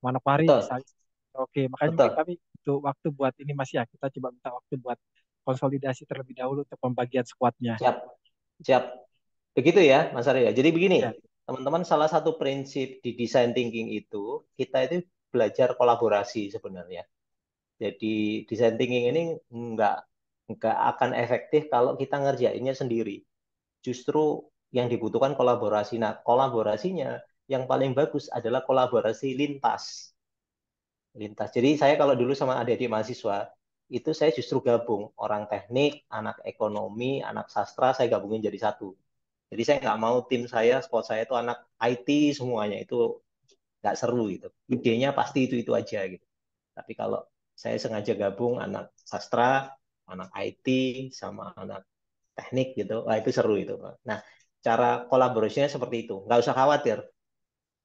Manokwari Betul. misalnya. Oke, makanya mungkin Betul. kami butuh waktu buat ini Mas ya, kita coba minta waktu buat konsolidasi terlebih dahulu untuk pembagian squadnya. Siap. Siap. Begitu ya, Mas Arya. Jadi begini, Ya, teman-teman, salah satu prinsip di design thinking itu, kita itu belajar kolaborasi sebenarnya. Jadi design thinking ini nggak nggak akan efektif kalau kita ngerjainnya sendiri. Justru yang dibutuhkan kolaborasi. Nah, kolaborasinya yang paling bagus adalah kolaborasi lintas. Lintas. Jadi saya kalau dulu sama adik-adik mahasiswa, itu saya justru gabung. Orang teknik, anak ekonomi, anak sastra, saya gabungin jadi satu. Jadi saya nggak mau tim saya, squad saya itu anak IT semuanya, itu nggak seru gitu. Idenya pasti itu aja gitu. Tapi kalau saya sengaja gabung anak sastra, anak IT, sama anak teknik gitu, wah itu seru itu. Nah, cara kolaborasinya seperti itu. Nggak usah khawatir,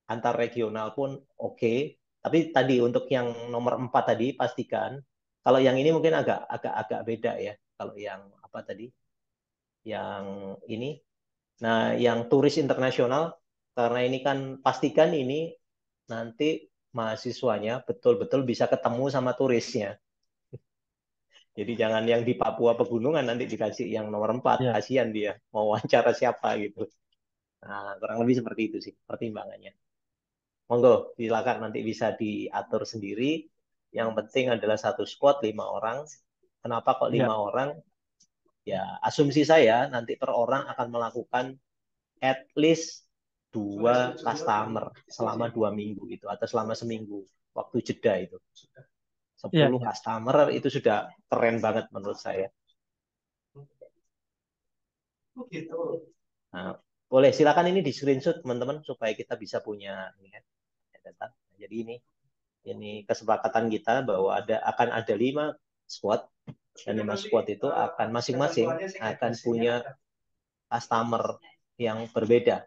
antar regional pun oke. Tapi tadi untuk yang nomor 4 tadi pastikan, kalau yang ini mungkin agak agak agak beda ya. Kalau yang apa tadi, yang ini. Nah, yang turis internasional, karena ini kan pastikan ini nanti mahasiswanya betul-betul bisa ketemu sama turisnya. Jadi jangan yang di Papua pegunungan nanti dikasih yang nomor 4, ya, kasihan dia mau wawancara siapa gitu. Nah, kurang lebih seperti itu sih pertimbangannya. Monggo, silakan nanti bisa diatur sendiri. Yang penting adalah satu squad 5 orang. Kenapa kok ya, 5 orang? Ya, asumsi saya nanti per orang akan melakukan at least 2 customer selama 2 minggu itu, atau selama seminggu waktu jeda itu. ya, 10 ya. customer itu sudah keren banget menurut saya. Nah, boleh silakan ini di screenshot teman-teman supaya kita bisa punya ini ya, data. Jadi ini kesepakatan kita bahwa akan ada 5 squad, dan 5 squad itu akan masing-masing akan punya customer yang berbeda.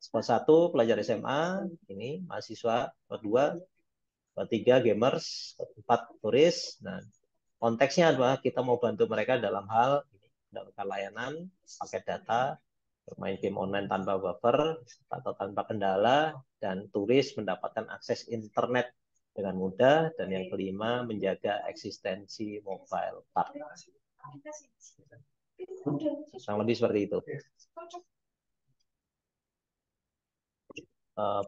Squad 1 pelajar SMA, ini mahasiswa, squad 2, squad 3 gamers, squad 4 turis. Nah, konteksnya adalah kita mau bantu mereka dalam hal mendapatkan layanan, paket data, bermain game online tanpa buffer atau tanpa kendala, dan turis mendapatkan akses internet dengan mudah, dan yang kelima menjaga eksistensi mobile park. Kurang lebih seperti itu.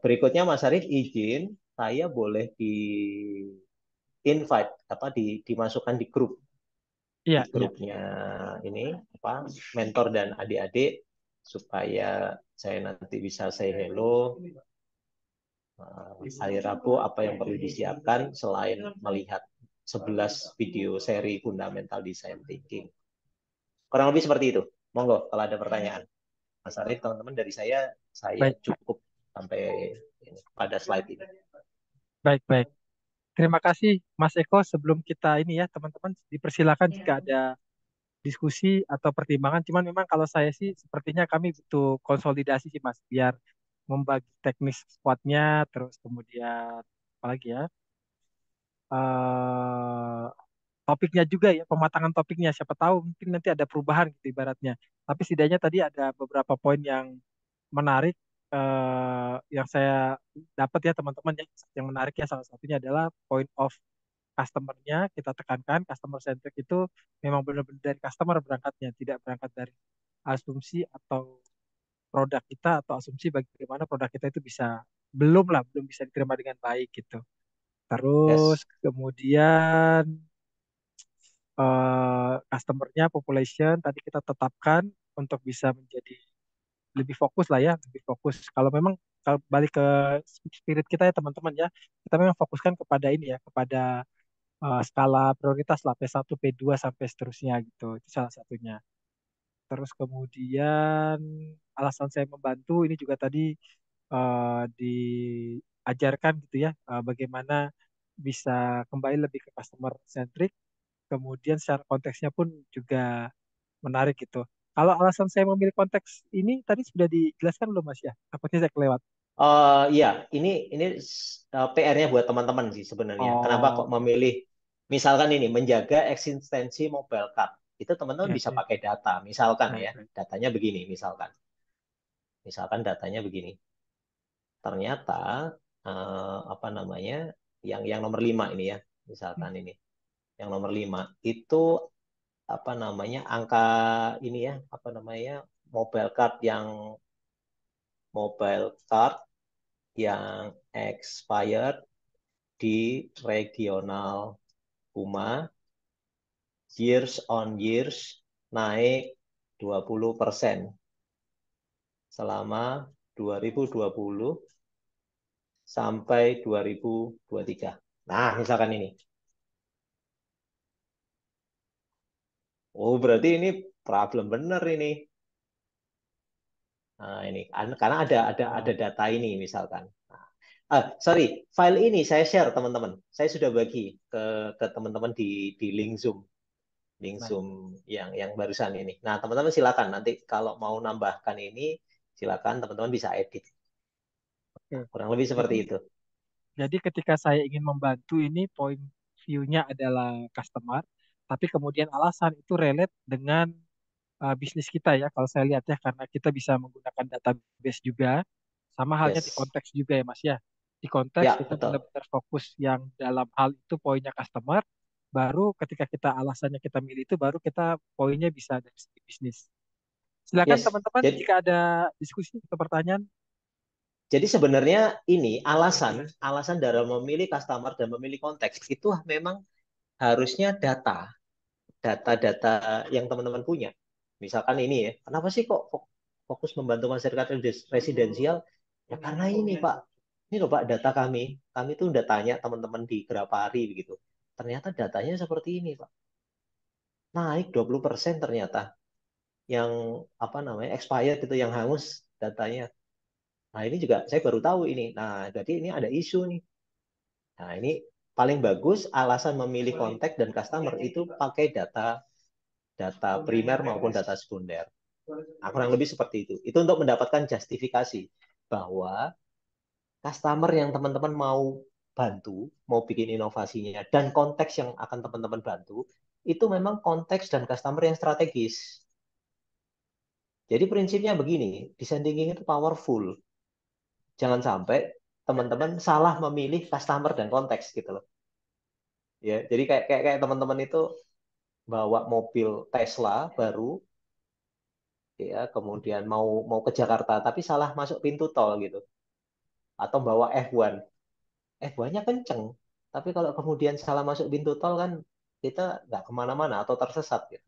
Berikutnya Mas Arif izin saya boleh di invite dimasukkan di grup, Iya, di grupnya ini apa mentor dan adik-adik supaya saya nanti bisa say hello. Hari Rabu apa yang perlu disiapkan selain melihat 11 video seri fundamental design thinking. Kurang lebih seperti itu. Monggo kalau ada pertanyaan. Mas Arif, teman-teman dari saya baik, cukup sampai pada slide ini. baik. Terima kasih Mas Eko. Sebelum kita ini ya teman-teman dipersilakan jika ada diskusi atau pertimbangan. Cuman memang kalau saya sih sepertinya kami butuh konsolidasi sih Mas, biar membagi teknis squadnya, terus kemudian apalagi ya, eh topiknya juga ya, pematangan topiknya. Siapa tahu mungkin nanti ada perubahan gitu ibaratnya. Tapi setidaknya tadi ada beberapa poin yang menarik, yang saya dapat ya teman-teman ya. Yang menariknya salah satunya adalah point of customer-nya kita tekankan. Customer centric itu memang benar-benar dari customer berangkatnya, tidak berangkat dari asumsi atau produk kita atau asumsi bagaimana produk kita itu belum bisa diterima dengan baik gitu. Terus Yes. kemudian customer-nya population tadi kita tetapkan untuk bisa menjadi lebih fokus lah ya, lebih fokus. Kalau memang kalau balik ke spirit kita ya teman-teman ya, kita memang fokuskan kepada ini ya, kepada skala prioritas lah P1, P2 sampai seterusnya gitu. Itu salah satunya. Terus kemudian alasan saya membantu ini juga tadi diajarkan gitu ya, bagaimana bisa kembali lebih ke customer centric. Kemudian secara konteksnya pun juga menarik gitu. Kalau alasan saya memilih konteks ini tadi sudah dijelaskan belum Mas ya? Takutnya saya kelewat. Iya, ini PR-nya buat teman-teman sih sebenarnya. Kenapa kok Oh, memilih misalkan ini menjaga eksistensi mobile card? Itu teman-teman ya bisa sih. pakai data. Misalkan Baik, ya, baik. datanya begini, misalkan. Misalkan datanya begini. Ternyata apa namanya? Yang nomor 5 ini ya, misalkan ini. Yang nomor 5 itu apa namanya? Angka ini ya, apa namanya? Mobile card yang expired di regional Puma years on years naik 20% selama 2020 sampai 2023. Nah, misalkan ini. Oh, berarti ini problem benar ini. Nah, ini karena ada Oh, data ini misalkan. Sorry, file ini saya share teman-teman. Saya sudah bagi ke teman-teman di link Zoom. Link baik. Zoom yang barusan ini. Nah, teman-teman silakan nanti kalau mau nambahkan ini, silakan teman-teman bisa edit. Oke. Kurang lebih seperti Jadi, itu. jadi ketika saya ingin membantu ini point view-nya adalah customer, tapi kemudian alasan itu relate dengan bisnis kita ya. Kalau saya lihat ya, karena kita bisa menggunakan database juga, sama halnya di Yes. konteks juga ya Mas ya. Di konteks Ya, kita betul. benar-benar fokus yang dalam hal itu poinnya customer, baru ketika kita alasannya kita milih itu, baru kita poinnya bisa dari segi bisnis. Silakan Yes. teman-teman Jadi, jika ada diskusi atau pertanyaan. jadi sebenarnya ini alasan dalam memilih customer dan memilih konteks itu memang harusnya data-data yang teman-teman punya. Misalkan ini ya, kenapa sih kok fokus membantu masyarakat residensial? Ya karena ini Pak, ini loh Pak data kami. Kami tuh udah tanya teman-teman di Grapari begitu. Ternyata datanya seperti ini Pak. Naik 20% ternyata. Yang apa namanya expired itu yang hangus datanya. Nah ini juga saya baru tahu ini. Nah jadi ini ada isu nih. Nah ini paling bagus alasan memilih kontak dan customer itu pakai data primer maupun data sekunder. Nah, kurang lebih seperti itu. Itu untuk mendapatkan justifikasi bahwa customer yang teman-teman mau bantu, mau bikin inovasinya, dan konteks yang akan teman-teman bantu, itu memang konteks dan customer yang strategis. Jadi prinsipnya begini, design thinking itu powerful. Jangan sampai teman-teman salah memilih customer dan konteks gitu loh. Ya, jadi kayak teman-teman itu bawa mobil Tesla baru, ya, kemudian mau mau ke Jakarta, tapi salah masuk pintu tol gitu, atau bawa F1, F1-nya kenceng, tapi kalau kemudian salah masuk pintu tol kan kita nggak kemana-mana atau tersesat gitu.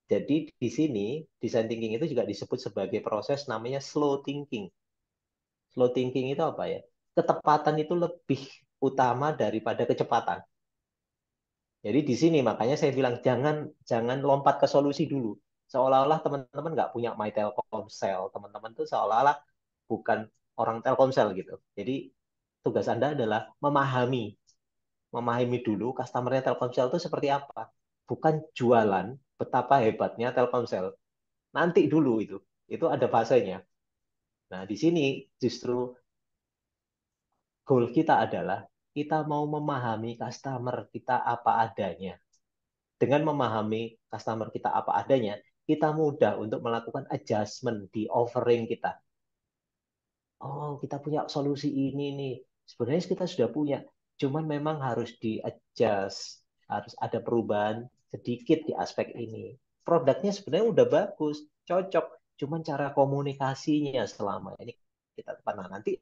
Jadi di sini design thinking itu juga disebut sebagai proses namanya slow thinking. Slow thinking itu apa ya? Ketepatan itu lebih utama daripada kecepatan. Jadi di sini makanya saya bilang jangan lompat ke solusi dulu. Seolah-olah teman-teman nggak punya My Telkomsel, teman-teman tuh seolah-olah bukan orang Telkomsel gitu. Jadi tugas Anda adalah memahami dulu customer-nya Telkomsel itu seperti apa. Bukan jualan betapa hebatnya Telkomsel. Nanti dulu itu. Itu ada fasenya. Nah, di sini justru goal kita adalah kita mau memahami customer kita apa adanya. Dengan memahami customer kita apa adanya, kita mudah untuk melakukan adjustment di offering kita. Oh, kita punya solusi ini nih. Sebenarnya kita sudah punya, cuman memang harus di-adjust, harus ada perubahan sedikit di aspek ini. Produknya sebenarnya udah bagus, cocok, cuman cara komunikasinya selama ini kita pernah nanti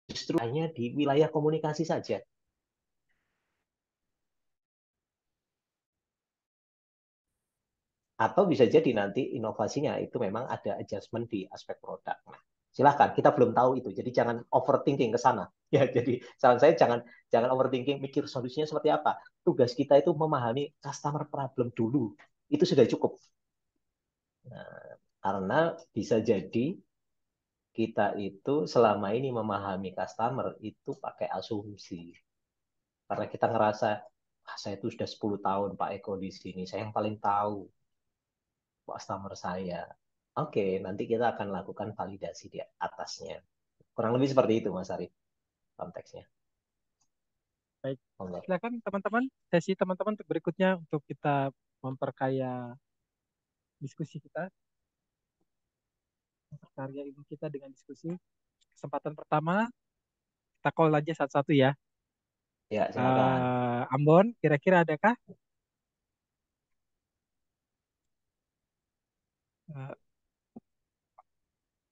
justru hanya di wilayah komunikasi saja. Atau bisa jadi nanti inovasinya itu memang ada adjustment di aspek produk. Nah, silahkan, kita belum tahu itu. Jadi jangan overthinking ke sana. Ya, jadi saran saya jangan overthinking mikir solusinya seperti apa. Tugas kita itu memahami customer problem dulu. Itu sudah cukup. Nah, karena bisa jadi kita itu selama ini memahami customer itu pakai asumsi. Karena kita ngerasa, saya itu sudah 10 tahun Pak Eko di sini, saya yang paling tahu customer saya. Oke, nanti kita akan lakukan validasi di atasnya. Kurang lebih seperti itu, Mas Arif, konteksnya. Baik, Monggo. silakan teman-teman, sesi teman-teman untuk berikutnya untuk kita memperkaya diskusi kita, memperkaya ilmu kita dengan diskusi. Kesempatan pertama, kita call aja satu-satu ya. Ya, silakan. Ambon, kira-kira adakah? Eh,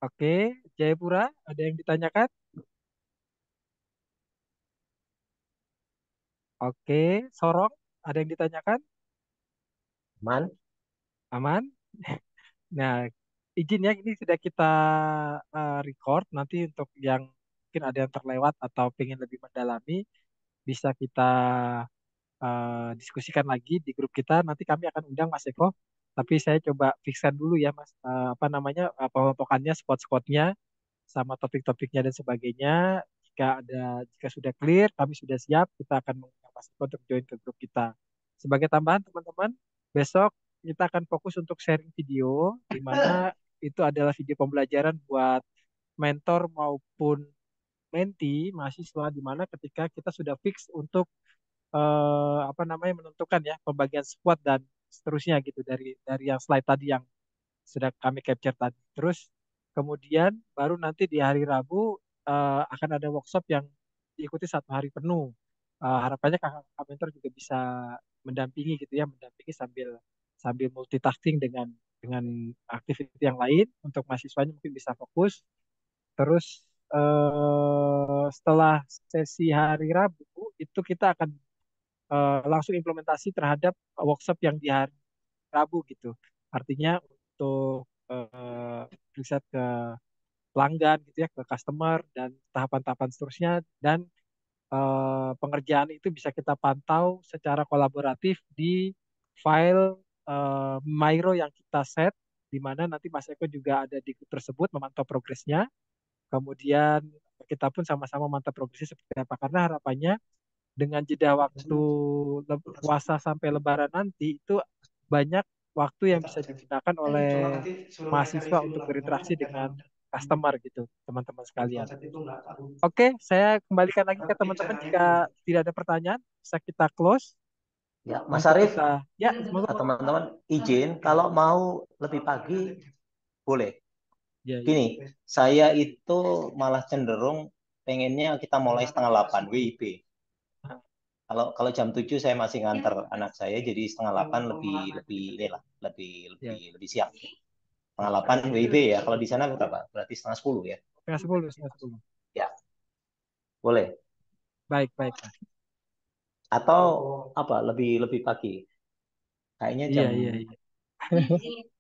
Oke, Jayapura, ada yang ditanyakan? Oke, Sorong, ada yang ditanyakan? Man, Aman? Nah, izin ya, ini sudah kita record. Nanti untuk yang mungkin ada yang terlewat atau pengen lebih mendalami, bisa kita diskusikan lagi di grup kita. Nanti kami akan undang Mas Eko. Tapi saya coba fixkan dulu ya, Mas, apa namanya, pelompokannya, spot-spotnya, sama topik-topiknya dan sebagainya. Jika sudah clear, kami sudah siap, kita akan mengundang Mas Eko untuk join ke grup kita. Sebagai tambahan, teman-teman, besok kita akan fokus untuk sharing video, di mana itu adalah video pembelajaran buat mentor maupun mentee mahasiswa, di mana ketika kita sudah fix untuk apa namanya menentukan ya pembagian squad dan seterusnya gitu dari yang slide tadi yang sudah kami capture tadi. Terus kemudian baru nanti di hari Rabu akan ada workshop yang diikuti 1 hari penuh. Harapannya kakak mentor juga bisa mendampingi gitu ya, mendampingi sambil sambil multitasking dengan aktivitas yang lain untuk mahasiswanya mungkin bisa fokus. Terus setelah sesi hari Rabu itu kita akan langsung implementasi terhadap workshop yang di hari Rabu gitu. Artinya untuk riset ke pelanggan gitu ya, ke customer dan tahapan-tahapan seterusnya dan pengerjaan itu bisa kita pantau secara kolaboratif di file Miro yang kita set di mana nanti Mas Eko juga ada di grup tersebut memantau progresnya. Kemudian kita pun sama-sama memantau progresnya seperti apa karena harapannya dengan jeda waktu puasa sampai Lebaran nanti itu banyak waktu yang bisa digunakan oleh mahasiswa untuk berinteraksi dengan customer gitu, teman-teman sekalian. Oke, saya kembalikan lagi ke teman-teman jika tidak ada pertanyaan, bisa kita close ya, Mas untuk Arif, kita. Ya, semoga teman-teman izin kalau mau lebih pagi boleh. Ya, ya. Gini, saya itu malah cenderung pengennya kita mulai 7:30 WIB. Ah, Kalau kalau jam 7 saya masih nganter anak saya, jadi 7:30 lebih lebih inilah, lebih ya, lebih lebih siap. 7:30 WIB ya. Kalau di sana berapa? Berarti 9:30 ya. setengah 10, setengah 10. Ya, boleh. Baik, baik, Mas. Atau apa? Lebih lebih pagi. Kayaknya Iya, jam iya, iya.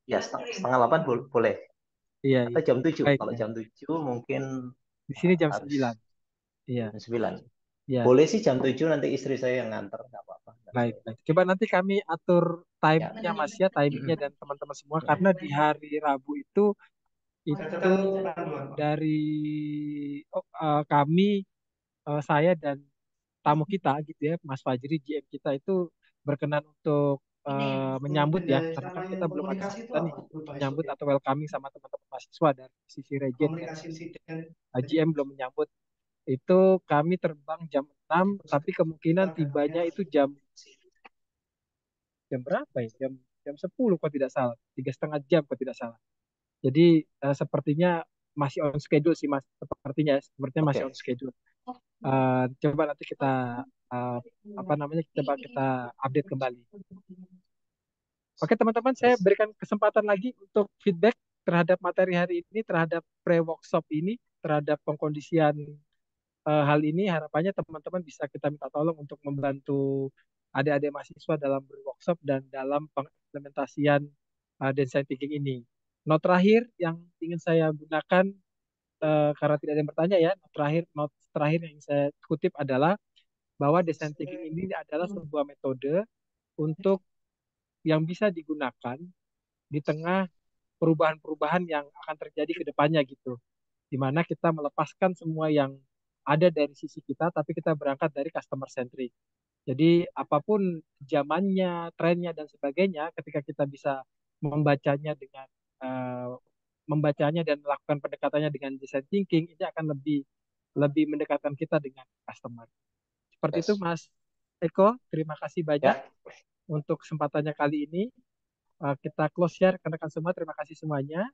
ya setengah 8 boleh. Iya, Atau iya. jam 7. Baik, Kalau ya. jam 7 mungkin Di sini jam harus 9. Iya, jam 9. iya. Boleh sih jam 7, nanti istri saya yang nganter, nggak apa-apa. Baik, baik. Coba nanti kami atur Ya. time-nya Mas ya, timingnya dan teman-teman semua karena di hari Rabu itu dari kami saya dan tamu kita gitu ya, Mas Fajri GM kita itu berkenan untuk menyambut ya, karena kan kita belum ada sambutan nih, menyambut atau welcoming sama teman-teman mahasiswa dari sisi Regen dan sisi GM belum menyambut. Itu kami terbang jam 6, tapi kemungkinan tibanya itu jam berapa ya? Jam 10 kalau tidak salah, 3,5 jam kalau tidak salah. Jadi sepertinya masih on schedule sih Mas, sepertinya masih on Oke. schedule. Coba nanti kita uh, apa namanya coba kita update kembali. Oke teman-teman, saya Yes. berikan kesempatan lagi untuk feedback terhadap materi hari ini, terhadap pre-workshop ini, terhadap pengkondisian hal ini. Harapannya teman-teman bisa kita minta tolong untuk membantu adik-adik mahasiswa dalam workshop dan dalam pengimplementasian design thinking ini. Note terakhir yang ingin saya gunakan karena tidak ada yang bertanya ya, note terakhir yang saya kutip adalah bahwa design thinking ini adalah sebuah metode untuk yang bisa digunakan di tengah perubahan-perubahan yang akan terjadi ke depannya gitu. Di mana kita melepaskan semua yang ada dari sisi kita, tapi kita berangkat dari customer centric. Jadi apapun zamannya, trennya dan sebagainya, ketika kita bisa membacanya dengan uh, membacanya dan melakukan pendekatannya dengan design thinking, ini akan lebih lebih mendekatkan kita dengan customer. Seperti itu, Yes. Mas Eko. Terima kasih banyak Ya. untuk kesempatannya kali ini. Kita close share rekan-rekan semua. Terima kasih semuanya.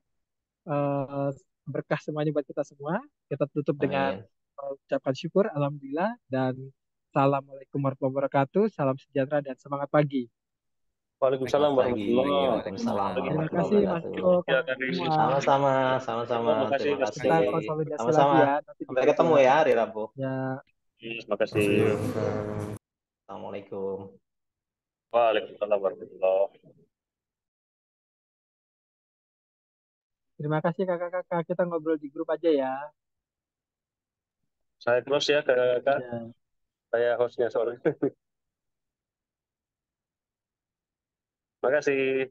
Uh, Berkah semuanya buat kita semua. Kita tutup dengan Amin. ucapan syukur, alhamdulillah, dan assalamualaikum warahmatullahi wabarakatuh. Salam sejahtera dan semangat pagi. Waalaikumsalam Selamat pagi. warahmatullahi Waalaikumsalam Terima warahmatullahi kasih Mas wabarakatuh. Eko, Ya, kawan Kak semua. Sama-sama, sama-sama. Terima kasih, Terima Mas. kasih. Kita konsolidasi lagi Sama-sama. ya nanti di Sampai grup ketemu ya. ya hari Rabu. Ya, Terima kasih. Assalamualaikum. Waalaikumsalam warahmatullahi. terima kasih kakak-kakak. Kita ngobrol di grup aja ya. Saya close ya, Kak. Ya. Saya hostnya soalnya. Terima kasih.